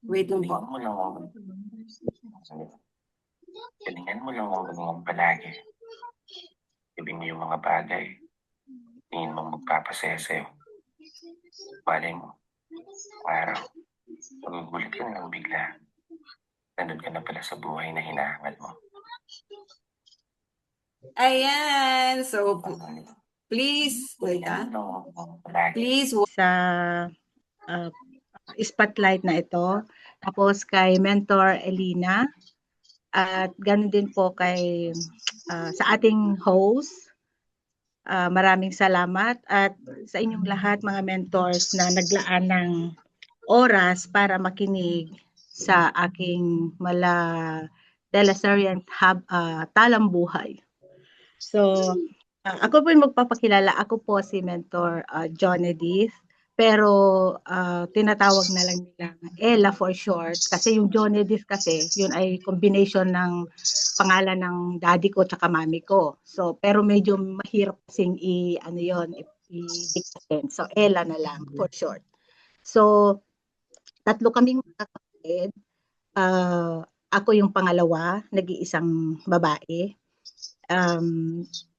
Wait lang po. Galingan mo lang ang palagi. Ibig mo yung mga bagay. Tingin mo magpapasaya sa'yo. Malay mo, araw, magugulat ka na lang bigla. Nandun ka na pala sa buhay na hinahangal mo. Ayan. So, please, wait please, sa spotlight na ito. Tapos kay Mentor Elina. At ganoon din po kay sa ating host. Maraming salamat at sa inyong lahat mga mentors na naglaan ng oras para makinig sa aking Delasarian Talambuhay. So, ako po yung magpapakilala. Ako po si Mentor John Edith. Pero tinatawag na lang nila Ella for short. Kasi yung John Edith kasi, yun ay combination ng pangalan ng daddy ko tsaka mami ko. So, pero medyo mahirap kasing i-dictate. So, Ella na lang for short. So, tatlo kaming magkakapatid. Ako yung pangalawa, nag-iisang babae.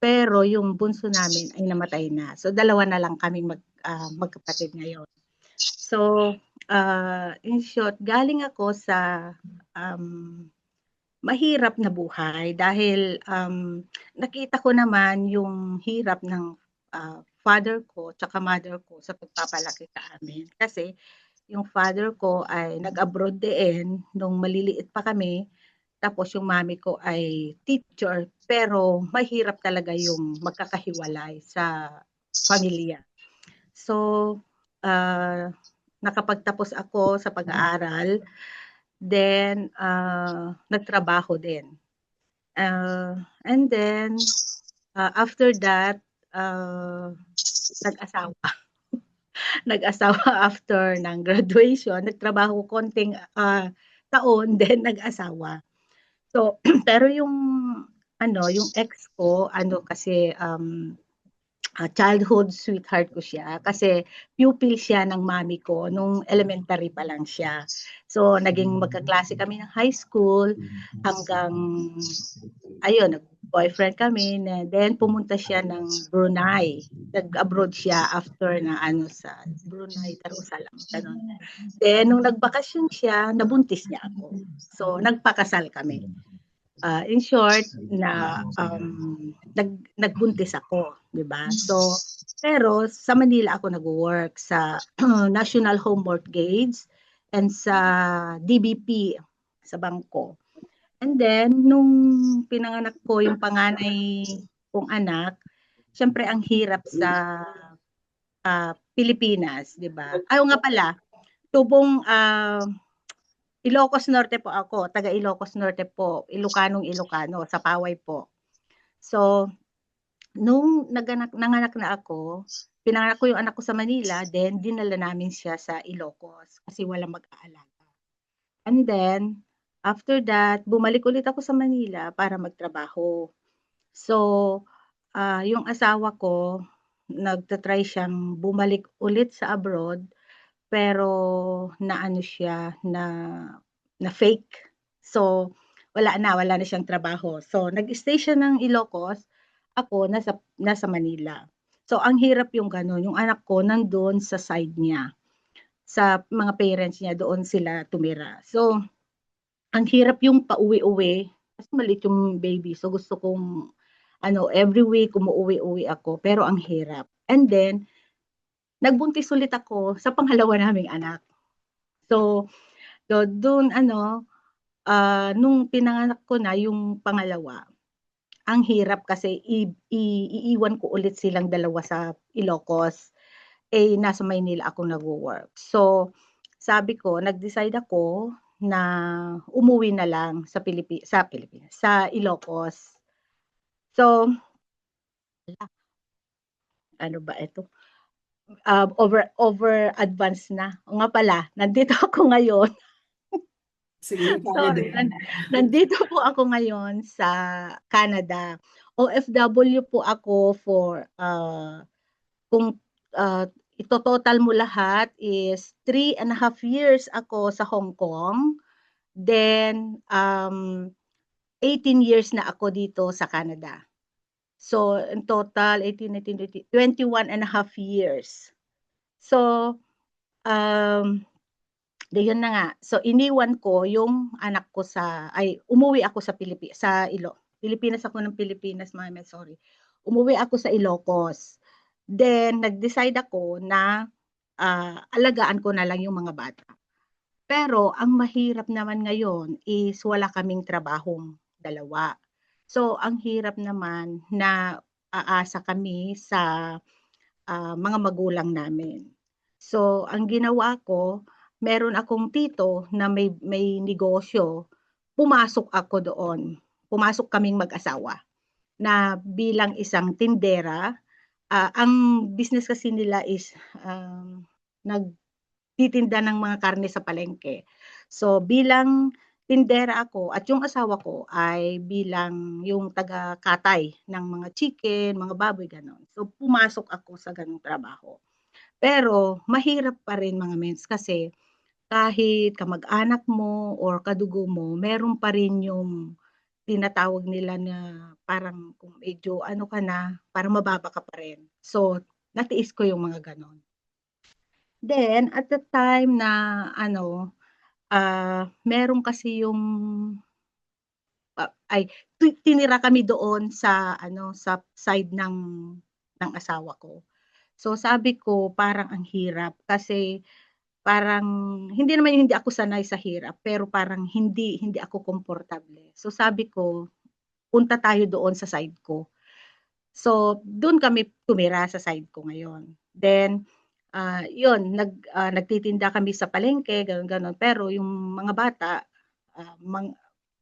Pero yung bunso namin ay namatay na. So, dalawa na lang kaming magkapatid ngayon. So, in short, galing ako sa mahirap na buhay dahil nakita ko naman yung hirap ng father ko tsaka mother ko sa pagpapalaki sa amin. Kasi yung father ko ay nag-abroad din nung maliliit pa kami. Tapos yung mami ko ay teacher, pero mahirap talaga yung magkakahiwalay sa pamilya. So, nakapagtapos ako sa pag-aaral, then nagtrabaho din. And then, after that, nag-asawa. Nag-asawa after ng graduation, nagtrabaho konting taon, then nag-asawa. So, pero yung ex ko, kasi childhood sweetheart ko siya kasi pupil siya ng mami ko nung elementary pa lang siya. So, naging magkaklase kami ng high school hanggang, ayun, nag-boyfriend kami. Then, pumunta siya ng Brunei. Nag-abroad siya after na sa Brunei, Darussalam. Ganun. Then, nung nagbakasyon siya, nabuntis niya ako. So, nagpakasal kami. In short, nagbuntis ako, 'di ba? So, pero sa Manila ako nag-work sa National Home Mortgage and sa DBP sa bangko. And then nung pinanganak ko yung panganay kong anak, syempre ang hirap sa Pilipinas, 'di ba? Ayaw nga pala, tubong Ilocos Norte po ako, taga Ilocos Norte po, Ilocano, sa Paway po. So, nung nanganak na ako, pinanganak ko yung anak ko sa Manila, then dinala namin siya sa Ilocos kasi walang mag-aalaga. And then, after that, bumalik ulit ako sa Manila para magtrabaho. So, yung asawa ko, nagtatry siyang bumalik ulit sa abroad, pero siya na fake. So, wala na siyang trabaho. So, nag-stay siya ng Ilocos, ako nasa Manila. So, ang hirap yung gano'n, yung anak ko nandoon sa side niya, sa mga parents niya, doon sila tumira. So, ang hirap yung pauwi-uwi, kasi maliit yung baby. So, gusto kong, every week umuuwi-uwi ako, pero ang hirap. And then, nagbuntis ulit ako sa pangalawa naming anak. So doon nung pinanganak ko na yung pangalawa, ang hirap kasi iiwan ko ulit silang dalawa sa Ilocos. Nasa Maynila ako nagwo-work. So, sabi ko, nag-decide ako na umuwi na lang sa Pilipinas, sa Ilocos. So, ano ba ito? Over advance na. O nga pala, nandito ako ngayon. Sige, Sorry, nandito po ako ngayon sa Canada. OFW po ako for kung ito-total mo lahat is 3.5 years ako sa Hong Kong. Then, 18 years na ako dito sa Canada. So, in total, 18, 19, 20, 21.5 years. So, yun na nga. So, iniwan ko yung anak ko umuwi ako sa Pilipinas ako ng Pilipinas, mami, sorry. Umuwi ako sa Ilocos. Then, nag-decide ako na alagaan ko na lang yung mga bata. Pero, ang mahirap naman ngayon is wala kaming trabahong dalawa. So, ang hirap naman na aasa kami sa mga magulang namin. So, ang ginawa ko, meron akong tito na may negosyo, pumasok ako doon. Pumasok kaming mag-asawa na bilang isang tindera. Ang business kasi nila is nagtitinda ng mga karne sa palengke. So, bilang tindera ako at yung asawa ko ay bilang yung taga-katay ng mga chicken, mga baboy, gano'n. So, pumasok ako sa ganong trabaho. Pero mahirap pa rin mga mens kasi kahit kamag-anak mo or kadugo mo, meron pa rin yung tinatawag nila na parang kung medyo ano ka na, parang mababa ka pa rin. So, natiis ko yung mga gano'n. Then, at the time na meron kasi yung tinira kami doon sa sa side ng asawa ko. So, sabi ko parang ang hirap kasi parang hindi naman yung hindi ako sanay sa hirap, pero parang hindi ako komportable. So, sabi ko, punta tayo doon sa side ko. So, doon kami tumira sa side ko ngayon. Then, yun, nagtitinda kami sa palengke, gano'n. Pero yung mga bata,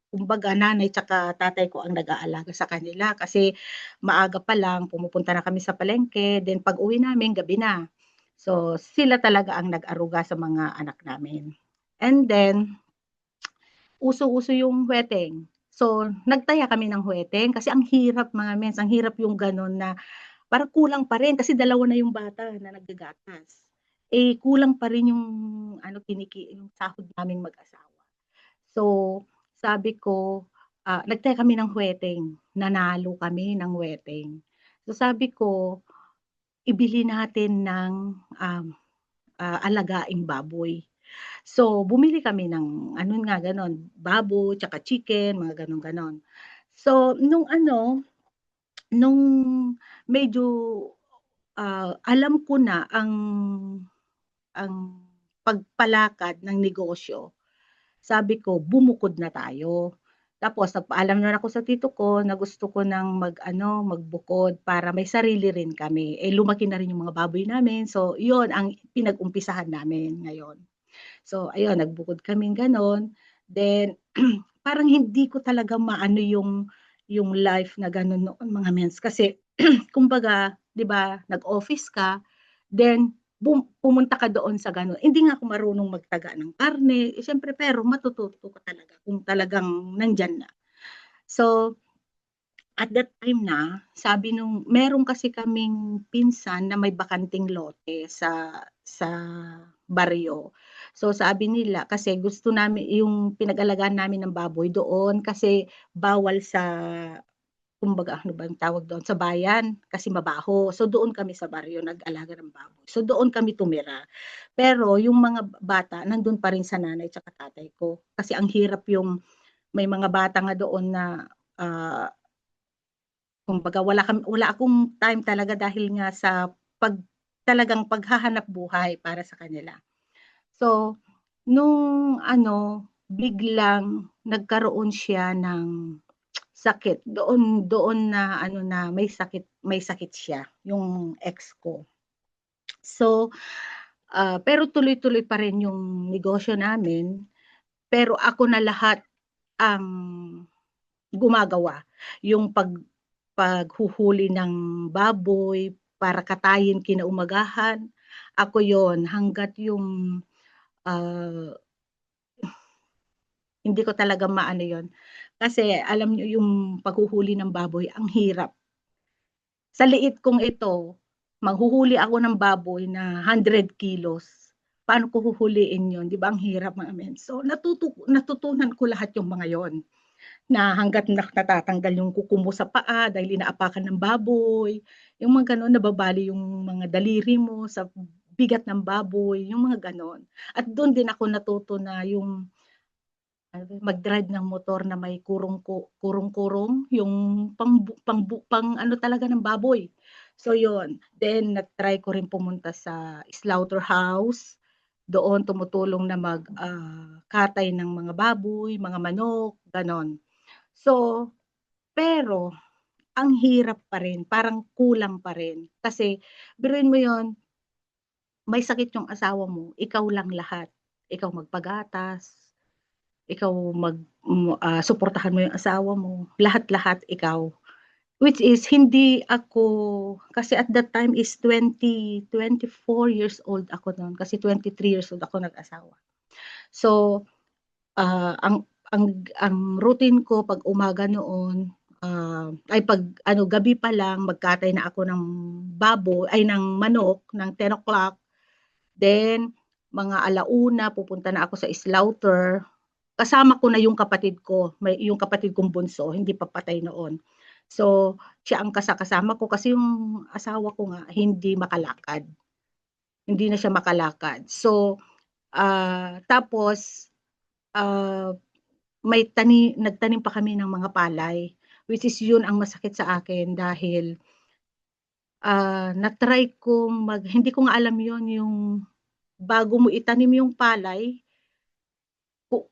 kumbaga nanay tsaka tatay ko ang nag-aalaga sa kanila kasi maaga pa lang pumupunta na kami sa palengke, then pag-uwi namin gabi na. So, sila talaga ang nag-aruga sa mga anak namin. And then, uso-uso yung wedding. So, nagtaya kami ng wedding kasi ang hirap mga mens, ang hirap yung gano'n na parang kulang pa rin kasi dalawa na yung bata na naggagatas. Eh, kulang pa rin yung yung sahod naming mag-asawa. So, sabi ko, nagtaya kami ng wedding, nanalo kami ng wedding. So, sabi ko, ibili natin ng alagaing baboy. So, bumili kami ng nga gano'n, baboy, tsaka chicken, mga gano'n-gano'n. So, nung medyo alam ko na ang pagpalakad ng negosyo, sabi ko, bumukod na tayo. Tapos nagpaalam naman ako sa tito ko na gusto ko ng magbukod para may sarili rin kami. Eh, lumaki na rin yung mga baboy namin. So, yun ang pinag-umpisahan namin ngayon. So, ayun, nagbukod kaming gano'n. Then, parang hindi ko talaga maano yung life na gano'n noon mga mens. Kasi, kumbaga, di ba, nag-office ka, then, pumunta ka doon sa gano'n. Hindi nga ako marunong magtaga ng karne. Eh, siyempre, pero matututo ka talaga kung talagang nandyan na. So, at that time na, sabi meron kasi kaming pinsan na may bakanting lote sa baryo. So, sabi nila kasi gusto namin yung pinag-alagaan namin ng baboy doon kasi bawal kumbaga ano ba ang tawag doon, sa bayan kasi mabaho. So, doon kami sa baryo nag-alaga ng baboy. So, doon kami tumira. Pero yung mga bata nandun pa rin sa nanay tsaka tatay ko. Kasi ang hirap may mga bata nga doon na kumbaga wala akong time talaga dahil nga sa talagang paghahanap buhay para sa kanila. So, nung biglang nagkaroon siya ng sakit. Doon na na may sakit siya, yung ex ko. So, pero tuloy-tuloy pa rin yung negosyo namin, pero ako na lahat ang gumagawa. Yung paghuhuli ng baboy para katayin kinaumagahan, ako yon hangga't yung hindi ko talaga maano yon. Kasi alam niyo yung paghuhuli ng baboy ang hirap. Sa liit kong ito, Manghuhuli ako ng baboy na 100 kilos. Paano ko huhuliin yun? Di ba ang hirap mga men? So natutunan ko lahat yung mga yon na hangga't natatanggal yung kuko mo sa paa dahil inaapakan ng baboy, yung mga gano'n, nababali yung mga daliri mo sa bigat ng baboy, yung mga gano'n. At doon din ako natuto na yung mag-drive ng motor na may kurong-kurong, yung pang ano talaga ng baboy. So yun, then na-try ko rin pumunta sa slaughterhouse, doon tumutulong na katay ng mga baboy, mga manok, gano'n. So, pero ang hirap pa rin, parang kulang pa rin. Kasi biruin mo 'yun, may sakit yung asawa mo, ikaw lang lahat. Ikaw magpagatas, ikaw suportahan mo yung asawa mo, lahat-lahat ikaw. Which is hindi ako, kasi at that time is 24 years old ako no'n, kasi 23 years old ako nag-asawa. So, ang routine ko 'pag umaga noon, ay 'pag ano gabi pa lang magkatay na ako ng ng manok ng 10 o'clock. Then mga 1:00 pupunta na ako sa slaughter. Kasama ko na yung kapatid ko, yung kapatid kong bunso hindi pa patay noon. So, siya ang kasama ko kasi yung asawa ko nga hindi makalakad, hindi na siya makalakad. So, tapos, ah nagtanim pa kami ng mga palay, which is yun ang masakit sa akin dahil, na-try kong hindi ko nga alam yun, yung bago mo itanim yung palay, ku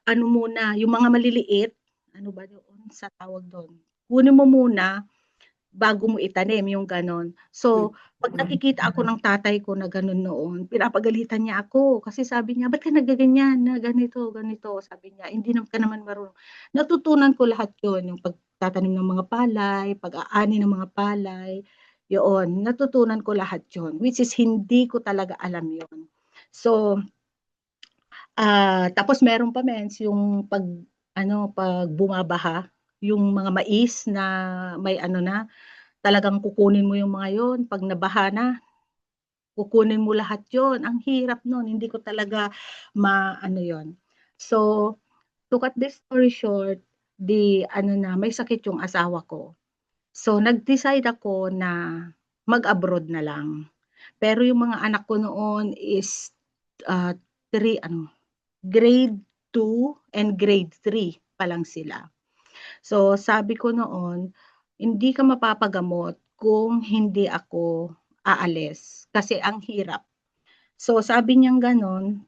ano muna, yung mga maliliit, ano ba doon sa tawag dun, kunin mo muna bago mo itanim, yung gano'n. So, 'pag nakikita ako ng tatay ko na gano'n noon, pinapagalitan niya ako kasi sabi niya, "Ba't ka naggaganyan na ganito, ganito?" Sabi niya, "Hindi ka naman marunong." Natutunan ko lahat 'yun, yung pagtatanim ng mga palay, pag-aani ng mga palay, 'yoon, natutunan ko lahat 'yun, which is hindi ko talaga alam 'yun. So, tapos meron pa mens yung 'pag bumabaha, yung mga mais na may ano na, talagang kukunin mo yung mga yon 'pag nabaha na, kukunin mo lahat yon. Ang hirap nun, hindi ko talaga maano yon. So, to cut the story short, ano na, may sakit yung asawa ko. So, nag-decide ako na mag-abroad na lang. Pero yung mga anak ko noon is, ah, 3 grade 2 and grade 3 pa lang sila. So, sabi ko noon, hindi ka mapapagamot kung hindi ako aalis kasi ang hirap. So, sabi niyang gano'n,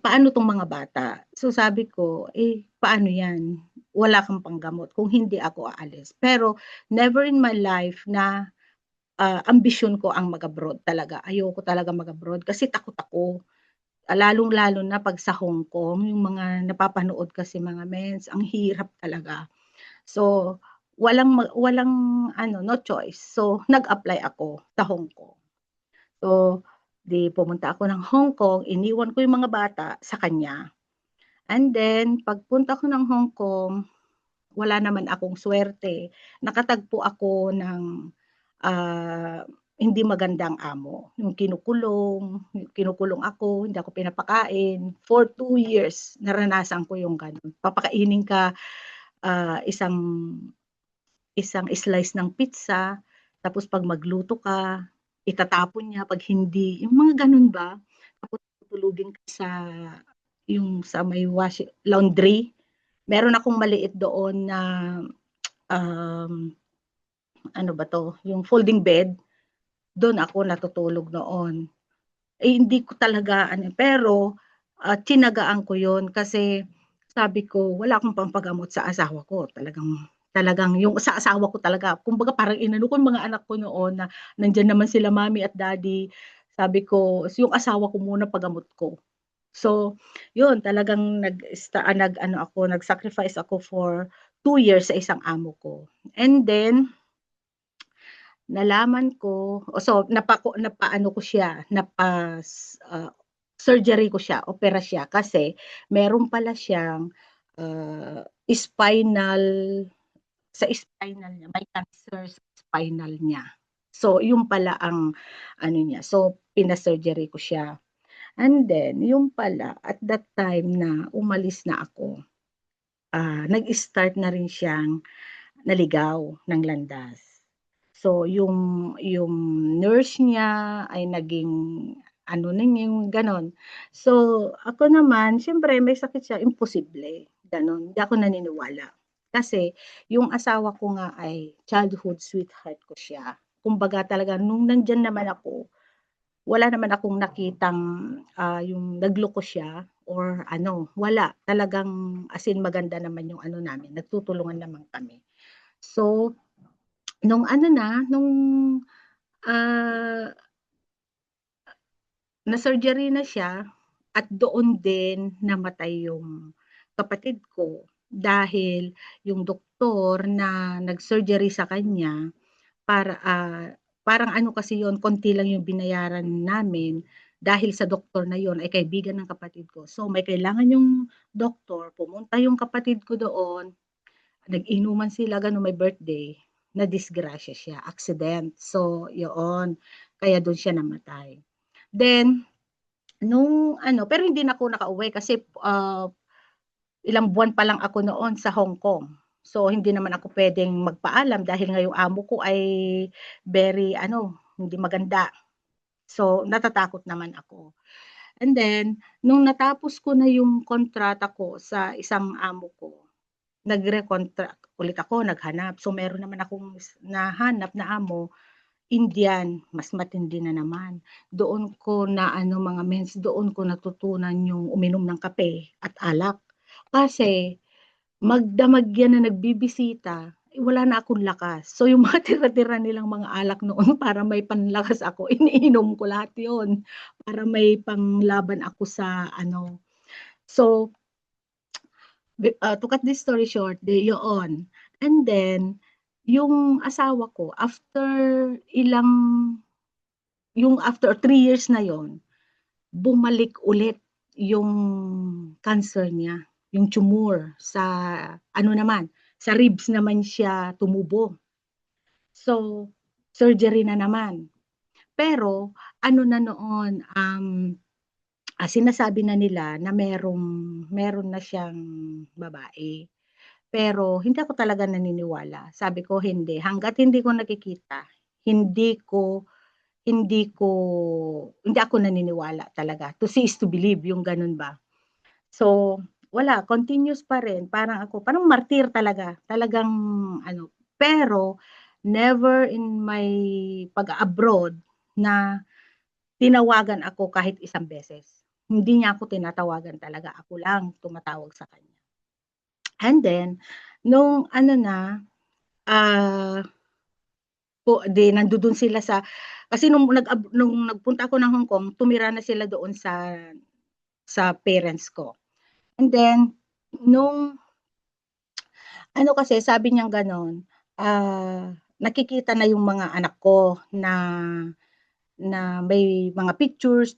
paano 'tong mga bata? So, sabi ko, paano 'yan? Wala kang panggamot kung hindi ako aalis. Pero never in my life na, ambisyon ko ang mag-abroad talaga. Ayoko talaga mag-abroad kasi takot ako. Lalong-lalo na 'pag sa Hong Kong, yung mga napapanood kasi mga mens, ang hirap talaga. So, walang ano, no choice. So, nag-apply ako sa Hong Kong. So, 'di pumunta ako ng Hong Kong, iniwan ko yung mga bata sa kanya. And then pagpunta ko ng Hong Kong, wala naman akong suwerte. Nakatagpo ako ng, ah, hindi magandang amo, yung kinukulong ako, hindi ako pinapakain. For 2 years naranasan ko yung gano'n. Papakainin ka, isang isang slice ng pizza, tapos 'pag magluto ka, itatapon niya 'pag hindi yung mga gano'n ba. Tapos tutulugin ka sa may laundry. Meron akong maliit doon na, um, ano ba 'to, yung folding bed, do'n ako natutulog noon. Hindi ko talaga ano, pero, tinagaan ko 'yun kasi sabi ko wala akong pampagamot sa asawa ko. Talagang talagang yung sa asawa ko talaga kumbaga parang inano ko yung mga anak ko noon na nandiyan naman sila mommy at daddy. Sabi ko, yung asawa ko muna pagamot ko. So, 'yun talagang nag-ano ako, nag-sacrifice ako for 2 years sa isang amo ko. And then nalaman ko, so napaano ko siya, surgery ko siya, opera siya kasi meron pala siyang, spinal, sa spinal niya, may cancer sa spinal niya. So, yung pala ang ano niya. So, pina-surgery ko siya. And then, yung pala, at that time na umalis na ako, nag-start na rin siyang naligaw ng landas. So, yung nurse niya ay naging ano na yung gano'n. So, ako naman, siyempre may sakit siya, imposible, gano'n. Hindi ako naniniwala. Kasi yung asawa ko nga ay childhood sweetheart ko siya. Kumbaga talaga nung nandiyan naman ako, wala naman akong nakitang, yung nagloko siya or ano, wala. Talagang as in maganda naman yung ano namin, nagtutulungan naman kami. So, nung ano na, nung, ah, na-surgery na siya at doon din namatay yung kapatid ko dahil yung doktor na nag-surgery sa kanya para, parang ano kasi yun, konti lang yung binayaran namin dahil sa doktor na yun ay kaibigan ng kapatid ko. So, may kailangan yung doktor, pumunta yung kapatid ko doon, nag-inuman sila, gano'n, may birthday, nadisgrasya siya, accident. So, yun, kaya do'n siya namatay. Then, nung ano, pero hindi na ako nakauwi kasi, ilang buwan pa lang ako noon sa Hong Kong. So, hindi naman ako puwedeng magpaalam dahil nga yung amo ko ay very ano, hindi maganda. So, natatakot naman ako. And then, nung natapos ko na yung kontrata ko sa isang amo ko, nagre-contract ulit ako, naghanap. So, meron naman akong nahanap na amo, Indian, mas matindi na naman. Doon ko na ano mga mens, doon ko natutunan yung uminom ng kape at alak. Kasi magdamag yan na nagbibisita, eh, wala na akong lakas. So, yung mga tira-tira nilang mga alak noon para may panlakas ako, iniinom ko lahat yon para may panglaban ako sa ano. So, to cut this story short, yoon. And then, yung asawa ko, ilang, after 3 years na yon, bumalik ulit yung cancer niya, yung tumor sa ano naman, sa ribs naman siya tumubo. So, surgery na naman. Pero ano na noon, sinasabi na nila na meron na siyang babae. Pero hindi ako talaga naniniwala. Sabi ko hindi, hangga't hindi ko nakikita, hindi ko hindi ko hindi ako naniniwala talaga. To see is to believe, yung gano'n ba. So, wala, continuous pa rin. Parang ako, parang martir talaga. Talagang ano, pero never in my pag-abroad na tinawagan ako kahit isang beses. Hindi niya ako tinatawagan talaga, ako lang tumatawag sa kanya. And then, nung ano na, ah, 'di nandodo'n sila kasi nung nagpunta ako ng Hong Kong, tumira na sila doon sa parents ko. And then, nung ano kasi sabi niyang gano'n, nakikita na yung mga anak ko na may mga pictures,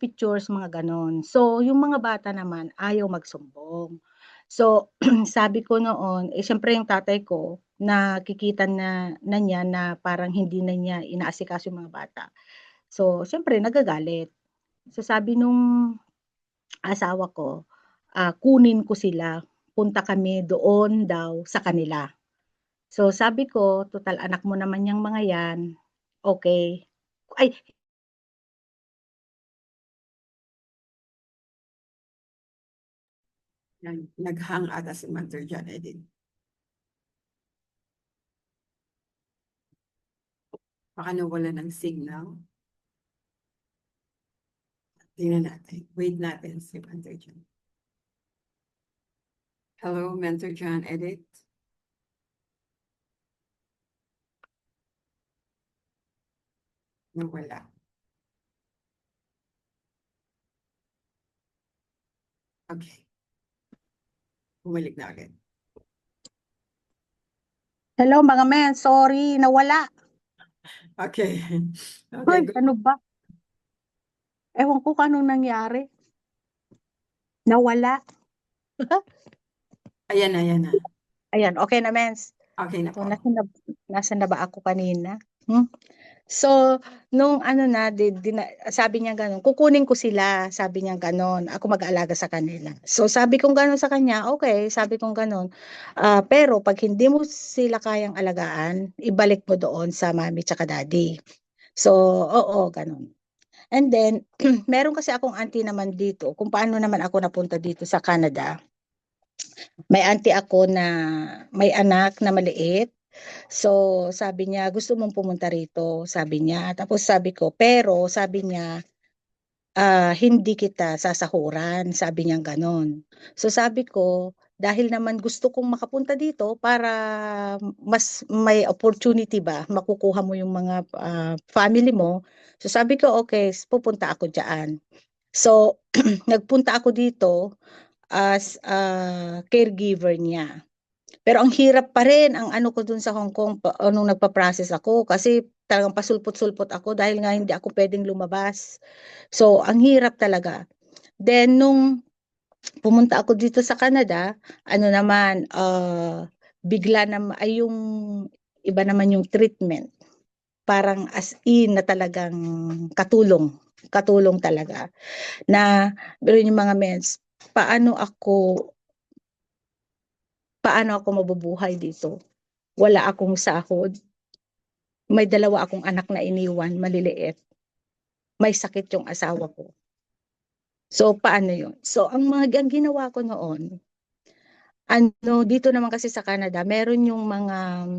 mga gano'n. So, yung mga bata naman ayaw magsumbong. So, sabi ko noon, eh, siyempre yung tatay ko nakikita na niya na parang hindi na niya inaasikaso yung mga bata. So, siyempre nagagalit. So, sabi nung asawa ko, kunin ko sila, punta kami doon daw sa kanila. So, sabi ko, "Tutal anak mo naman yang mga yan, okey." Ay, Nag-hang ata si Mother John Edith. Baka nawala ng signal. Tingnan natin. Wait natin si Mentor John. Hello, Mentor John Edit. Nawala. Okay. Bumalik na ulit. hello mga men, sorry nawala. Okay. Hoy, Okay, go. ano ba? Ewan ko kung anong nangyari. Nawala. Ayan na, ayan na. Ayan, okay na mens. Okay na So, po. nasaan na ba ako kanina? So, nung ano na, sabi niya gano'n, kukunin ko sila, sabi niya gano'n, ako mag-aalaga sa kanila. So, sabi kong gano'n sa kanya, okay, sabi kong gano'n, pero pag hindi mo sila kayang alagaan, ibalik mo doon sa mami tsaka daddy. So, oo, gano'n. And then, meron kasi akong auntie naman dito, kung paano naman ako napunta dito sa Canada. May auntie ako na may anak na maliit. So, sabi niya, gusto mong pumunta rito, sabi niya. Tapos sabi ko, pero sabi niya, hindi kita sasahuran, sabi niya ganon. So sabi ko, dahil naman gusto kong makapunta dito para mas may opportunity ba, makukuha mo yung mga family mo. So sabi ko, okay, pupunta ako diyan. So, nagpunta ako dito as caregiver niya. Pero ang hirap pa rin ang ano ko dun sa Hong Kong nung nagpa-process ako kasi talagang pasulpot-sulpot ako dahil nga hindi ako pwedeng lumabas. So, ang hirap talaga. Then, nung pumunta ako dito sa Canada, ano naman, bigla na ay yung iba naman yung treatment. Parang as in na talagang katulong. Katulong talaga. Na, pero yung mga meds, paano ako mabubuhay dito? Wala akong sahod. May dalawa akong anak na iniwan, maliliit. May sakit yung asawa ko. So, paano yun? So, ang ginawa ko noon, dito naman kasi sa Canada, meron yung mga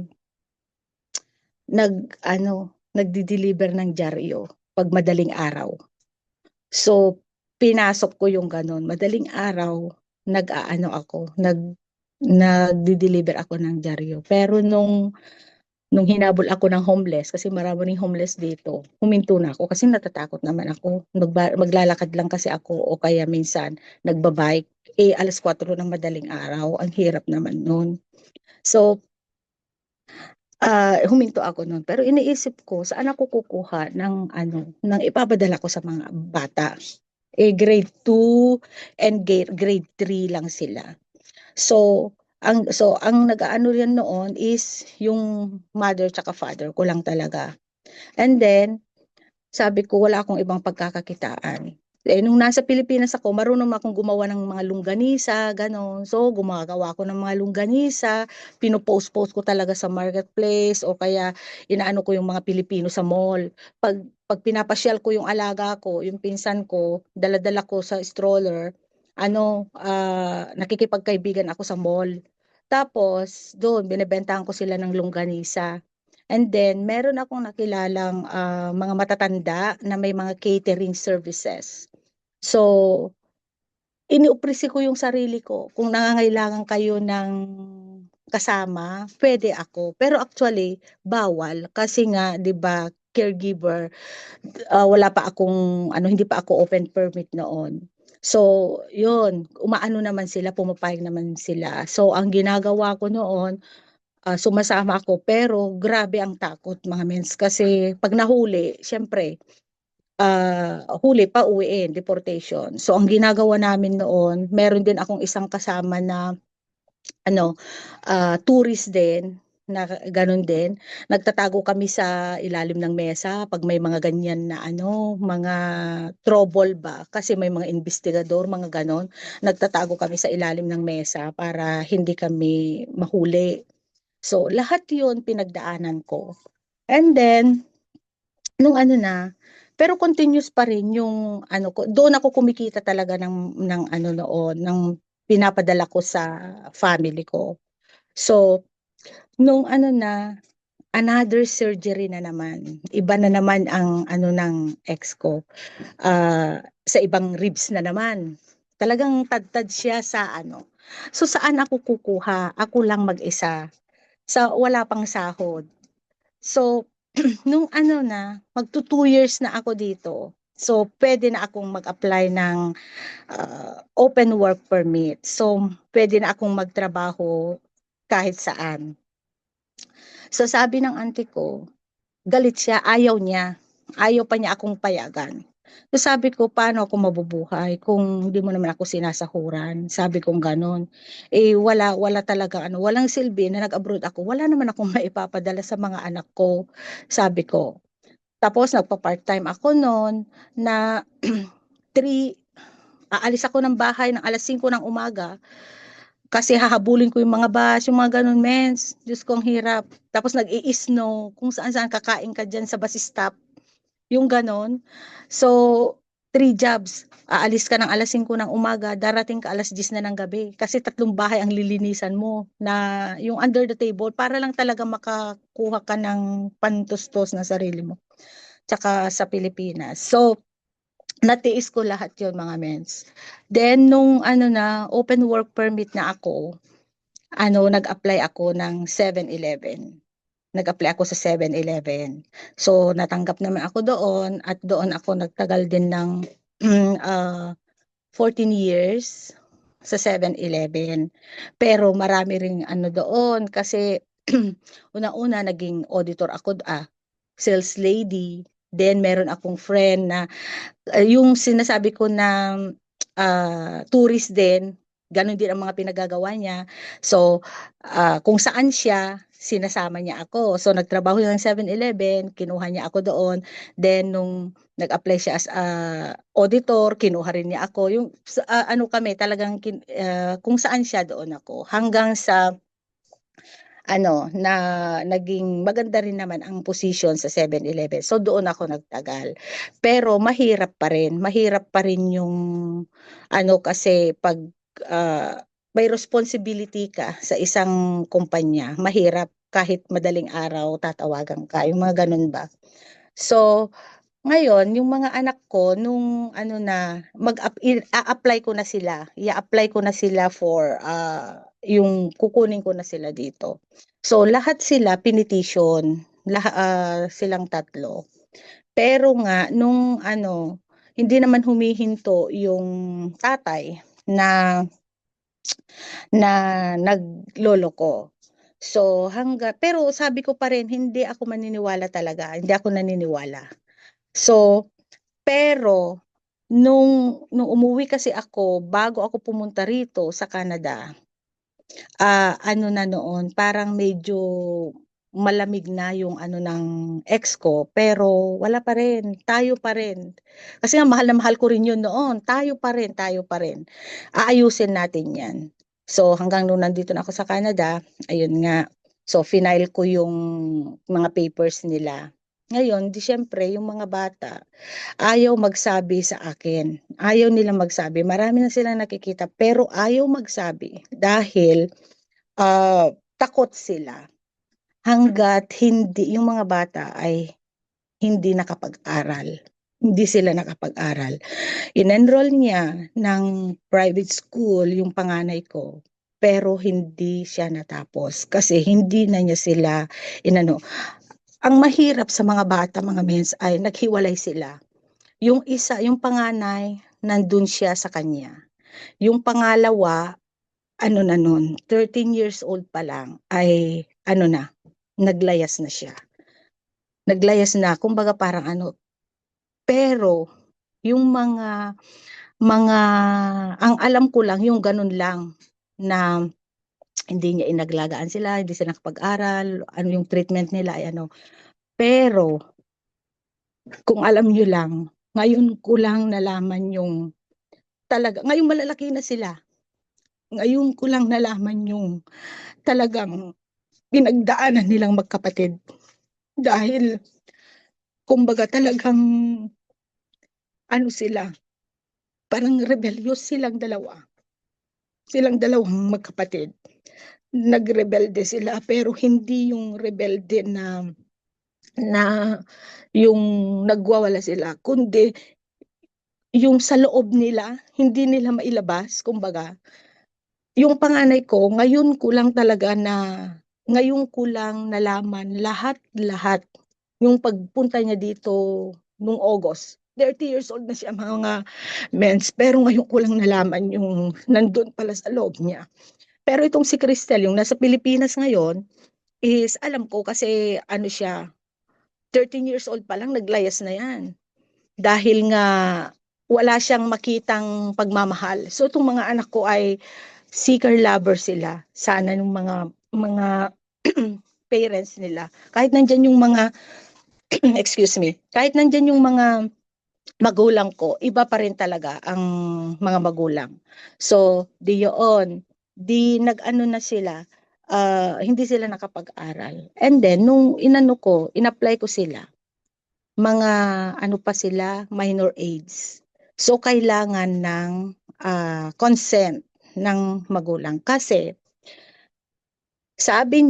nagdi-deliver ng dyaryo pag madaling araw. So, pinasok ko yung ganun. Madaling araw, nagdi-deliver ako ng dyaryo. Pero nung hinabol ako ng homeless, kasi marami ring homeless dito, huminto na ako kasi natatakot naman ako. Maglalakad lang kasi ako o kaya minsan nagbabike. 4:00 ng madaling araw, ang hirap naman nun. So, huminto ako nun. Pero iniisip ko, saan ako kukuha ng ipapadala ko sa mga bata. Grade 2 and grade 3 lang sila. So, ang nag-aano yan noon is yung mother tsaka father ko lang talaga. And then, sabi ko wala akong ibang pagkakakitaan. Nung nasa Pilipinas ako, marunong akong gumawa ng mga longganisa, gano'n. So, gumagawa ako ng mga longganisa, pinopost-post ko talaga sa marketplace o kaya inaano ko yung mga Pilipino sa mall. Pag pinapasyal ko yung alaga ko, yung pinsan ko, dala-dala ko sa stroller, nakikipagkaibigan ako sa mall. Tapos, doon, binebentahan ko sila ng longganisa. And then, meron akong nakilalang mga matatanda na may mga catering services. So, iniuprisi ko yung sarili ko. Kung nangangailangan kayo ng kasama, pwede ako. Pero actually, bawal. Kasi nga, di ba, caregiver, wala pa akong, hindi pa ako open permit noon. So, yun, umaano naman sila, pumapayag naman sila. So, ang ginagawa ko noon, sumasama ako pero grabe ang takot mga mens kasi pag nahuli syempre huli pa uwiin deportation. So ang ginagawa namin noon, meron din akong isang kasama na tourist din na ganun din. Nagtatago kami sa ilalim ng mesa pag may mga ganyan na mga trouble ba kasi may mga investigador, mga ganon. Nagtatago kami sa ilalim ng mesa para hindi kami mahuli. So, lahat yun pinagdaanan ko. And then, nung pero continuous pa rin yung ko, doon ako kumikita talaga ng noon, ng pinapadala ko sa family ko. So, nung another surgery na naman. Iba na naman ang ng ex ko. Sa ibang ribs na naman. Talagang tad-tad siya sa So, saan ako kukuha? Ako lang mag-isa sa wala pang sahod. So, nung magto 2 years na ako dito. So, pwede na akong mag-apply ng open work permit. So, pwede na akong magtrabaho kahit saan. So, sabi ng auntie ko, galit siya, ayaw niya. Ayaw pa niya akong payagan. So sabi ko, paano ako mabubuhay kung hindi mo naman ako sinasahuran? Sabi kong ganon. Wala talaga, walang silbi na nag-abroad ako. Wala naman akong maipapadala sa mga anak ko. Sabi ko. Tapos nagpa-part-time ako noon na 3, aalis ako ng bahay ng 5:00 ng umaga kasi hahabulin ko yung mga bus, yung mga ganun, mens. Diyos ko, ang hirap. Tapos nag-i-snow, kung saan-saan kakain ka dyan sa bus stop, yung ganon. So, 3 jobs. Aalis ka ng 5:00 ng umaga, darating ka 10:00 na ng gabi. Kasi 3 bahay ang lilinisan mo na yung under the table para lang talaga makakuha ka ng pantustos na sarili mo. Tsaka sa Pilipinas. So, natiis ko lahat yon mga mens. Then, nung open work permit na ako, nag-apply ako ng 7-Eleven. Nag-apply ako sa 7-Eleven. So, natanggap naman ako doon at doon ako nagtagal din ng 14 years sa 7-Eleven. Pero marami ring doon kasi una-una naging auditor ako, sales lady. Then meron akong friend na yung sinasabi ko na tourist din, ganun din ang mga pinagagawa niya. So, kung saan siya, sinasama niya ako. So, nagtrabaho siya ng 7-Eleven, kinuha niya ako doon. Then, nung nag-apply siya as auditor, kinuha rin niya ako. Yung, kami, talagang kung saan siya, doon ako. Hanggang sa na naging maganda rin naman ang position sa 7-Eleven. So doon ako nagtagal. Pero mahirap pa rin yung kasi pag may responsibility ka sa isang kumpanya, mahirap kahit madaling araw tatawagan ka, yung mga ganun ba. So ngayon, yung mga anak ko, nung a-apply ko na sila, i-apply ko na sila for, yung kukunin ko na sila dito. So, lahat sila pinetition, silang 3. Pero nga, nung hindi naman humihinto yung tatay na naglolo ko. So, pero sabi ko pa rin, hindi ako maniniwala talaga, hindi ako naniniwala. So, pero nung umuwi kasi ako, bago ako pumunta rito sa Canada, na noon, parang medyo malamig na yung ng ex ko, pero wala pa rin, tayo pa rin. Kasi nga mahal na mahal ko rin yun noon, tayo pa rin. Aayusin natin yan. So hanggang nung nandito na ako sa Canada, ayun nga, so final ko yung mga papers nila. Ngayon, siyempre, yung mga bata, ayaw magsabi sa akin. Ayaw nilang magsabi. Marami na silang nakikita, pero ayaw magsabi dahil takot sila hanggat hindi, yung mga bata ay hindi nakapag-aral. Hindi sila nakapag-aral. In-enroll niya ng private school yung panganay ko, pero hindi siya natapos kasi hindi na niya sila Ang mahirap sa mga bata, mga mens, ay naghiwalay sila. Yung isa, yung panganay, nandun siya sa kanya. Yung pangalawa, na nun, 13 years old pa lang, ay naglayas na siya. Naglayas na, kumbaga parang pero yung mga, ang alam ko lang, yung ganun lang, na hindi niya inaglagaan sila, hindi sila nakapag-aral, yung treatment nila ay Pero, kung alam nyo lang, ngayon ko lang nalaman yung ngayon malalaki na sila. Ngayon ko lang nalaman yung talagang pinagdaanan nilang magkapatid. Dahil, kumbaga talagang, sila, parang rebellious silang dalawa. Silang dalawang magkapatid. Nagrebelde sila, pero hindi yung rebelde na yung nagwawala sila, kundi yung sa loob nila, hindi nila mailabas, kumbaga. Yung panganay ko, ngayon ko lang nalaman lahat. Yung pagpunta niya dito nung August. 30 years old na siya, mga mens, pero ngayon ko lang nalaman yung nandun pala sa loob niya. Pero itong si Cristel, yung nasa Pilipinas ngayon, is alam ko kasi siya, 13 years old pa lang, naglayas na yan. Dahil nga wala siyang makitang pagmamahal. So itong mga anak ko ay seeker lover sila. Sana ng mga parents nila. Kahit nandyan yung mga excuse me, kahit nandyan yung mga magulang ko, iba pa rin talaga ang mga magulang. So, di nag-ano na sila, hindi sila nakapag-aral. And then, nung in-apply ko sila, mga ano pa sila, minor age. So, kailangan ng consent ng magulang. Kasi, sabi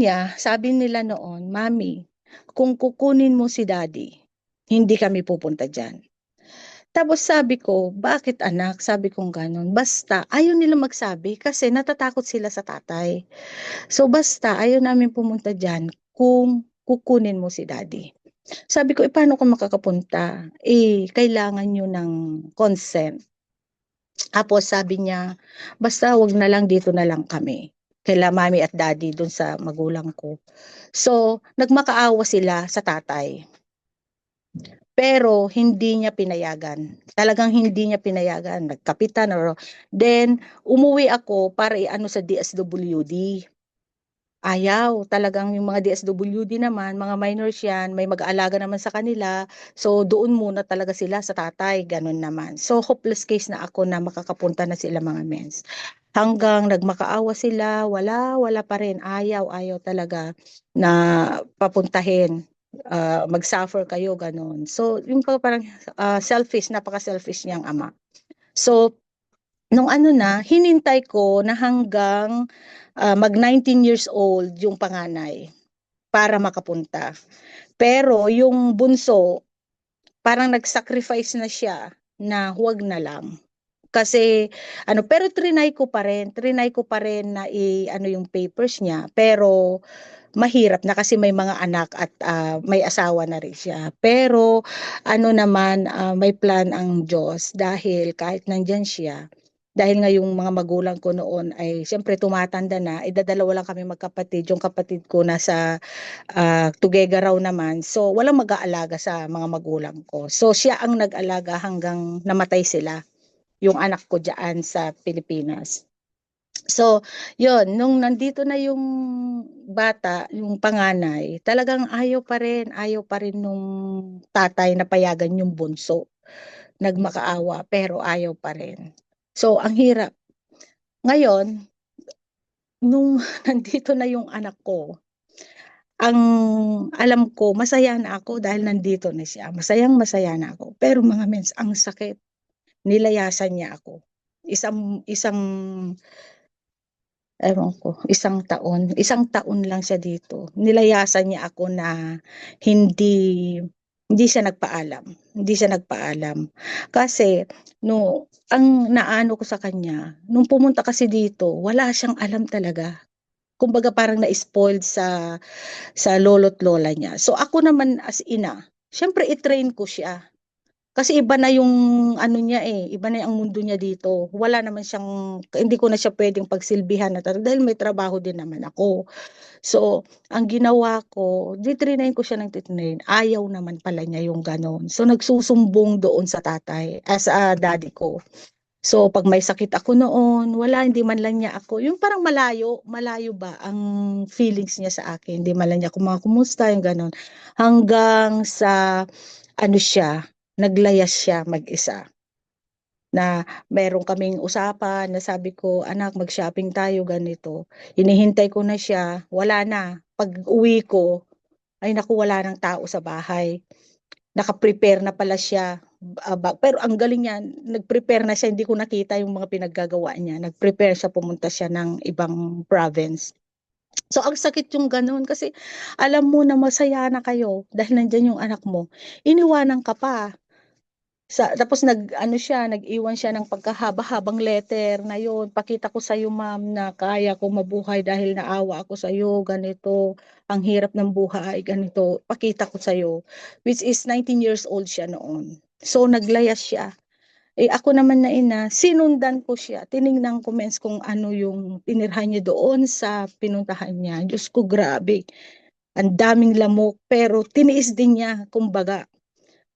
nila noon, Mami, kung kukunin mo si Daddy, hindi kami pupunta dyan. Tapos sabi ko, bakit anak? Sabi kong ganun. Basta, ayaw nila magsabi kasi natatakot sila sa tatay. So basta, ayaw namin pumunta dyan kung kukunin mo si daddy. Sabi ko, paano ko makakapunta? Kailangan nyo ng consent. Tapos sabi niya, basta wag na lang, dito na lang kami. Kaila mami at daddy dun sa magulang ko. So, nagmakaawa sila sa tatay. Pero hindi niya pinayagan. Talagang hindi niya pinayagan. Nagkapitan or then umuwi ako para iano sa DSWD. Ayaw, talagang yung mga DSWD naman, mga minors yan, may mag-aalaga naman sa kanila. So doon muna talaga sila sa tatay, ganun naman. So hopeless case na ako na makakapunta na sila mga mens. Hanggang nagmakaawa sila, wala pa rin. Ayaw talaga na papuntahin. Mag-suffer kayo, ganun. So yung parang selfish, napaka-selfish niyang ama. So nung ano na, hinintay ko na hanggang mag 19 years old yung panganay para makapunta. Pero yung bunso, parang nag-sacrifice na siya na huwag na lang. Kasi ano, pero trinay ko pa rin na ano yung papers niya, pero mahirap na kasi may mga anak at may asawa na rin siya. Pero ano naman, may plan ang Diyos dahil kahit nandyan siya, dahil nga yung mga magulang ko noon ay siyempre tumatanda na, dadalawa lang kami magkapatid. Yung kapatid ko nasa Tugega raw naman. So walang mag-aalaga sa mga magulang ko. So siya ang nag-alaga hanggang namatay sila, yung anak ko diyan sa Pilipinas. So, yun, nung nandito na yung bata, yung panganay, talagang ayaw pa rin nung tatay na payagan yung bunso. Nagmakaawa, pero ayaw pa rin. So, ang hirap. Ngayon, nung nandito na yung anak ko, ang alam ko, masaya na ako dahil nandito na siya. Masaya na ako. Pero mga mens, ang sakit. Nilayasan niya ako. Isang ewan ko, isang taon lang siya dito. Nilayasan niya ako na hindi hindi siya nagpaalam. Hindi siya nagpaalam. Kasi no, ang naano ko sa kanya, nung pumunta kasi dito, wala siyang alam talaga. Kumbaga parang na-spoiled sa lolo't lola niya. So ako naman as ina, syempre i-train ko siya. Kasi iba na yung ano niya iba na ang mundo niya dito. Wala naman siyang, hindi ko na siya pwedeng pagsilbihan na talaga dahil may trabaho din naman ako. So, ang ginawa ko, di-trainain ko siya ng titrain. Ayaw naman pala niya yung ganon. So, nagsusumbong doon sa tatay, as a daddy ko. So, pag may sakit ako noon, wala, hindi man lang niya ako. Yung parang malayo ba ang feelings niya sa akin. Hindi man lang niya ako mga kumusta, yung ganon. Hanggang sa, ano siya, naglayas siya mag-isa. Na meron kaming usapan na sabi ko, anak, mag-shopping tayo, ganito. Hinihintay ko na siya, wala na. Pag uwi ko, ay naku, wala nang tao sa bahay. Naka-prepare na pala siya. Pero ang galing niya, nag-prepare na siya, hindi ko nakita yung mga pinaggagawa niya. Nag-prepare siya, pumunta siya ng ibang province. So, ang sakit yung ganun kasi alam mo na masaya na kayo dahil nandyan yung anak mo. Iniwanan ka pa. Tapos nag-iwan siya ng pagkahaba-habang letter na yun. Pakita ko sa iyo, ma'am, na kaya ko mabuhay dahil naawa ako sa iyo, ganito. Ang hirap ng buhay, ganito. Pakita ko sa iyo. Which is 19 years old siya noon. So naglayas siya. Ako naman na ina, sinundan ko siya. Tiningnan ko mens kung ano yung pinirhan niya doon sa pinuntahan niya. Diyos ko, grabe. Ang daming lamok, pero tiniis din niya, kumbaga.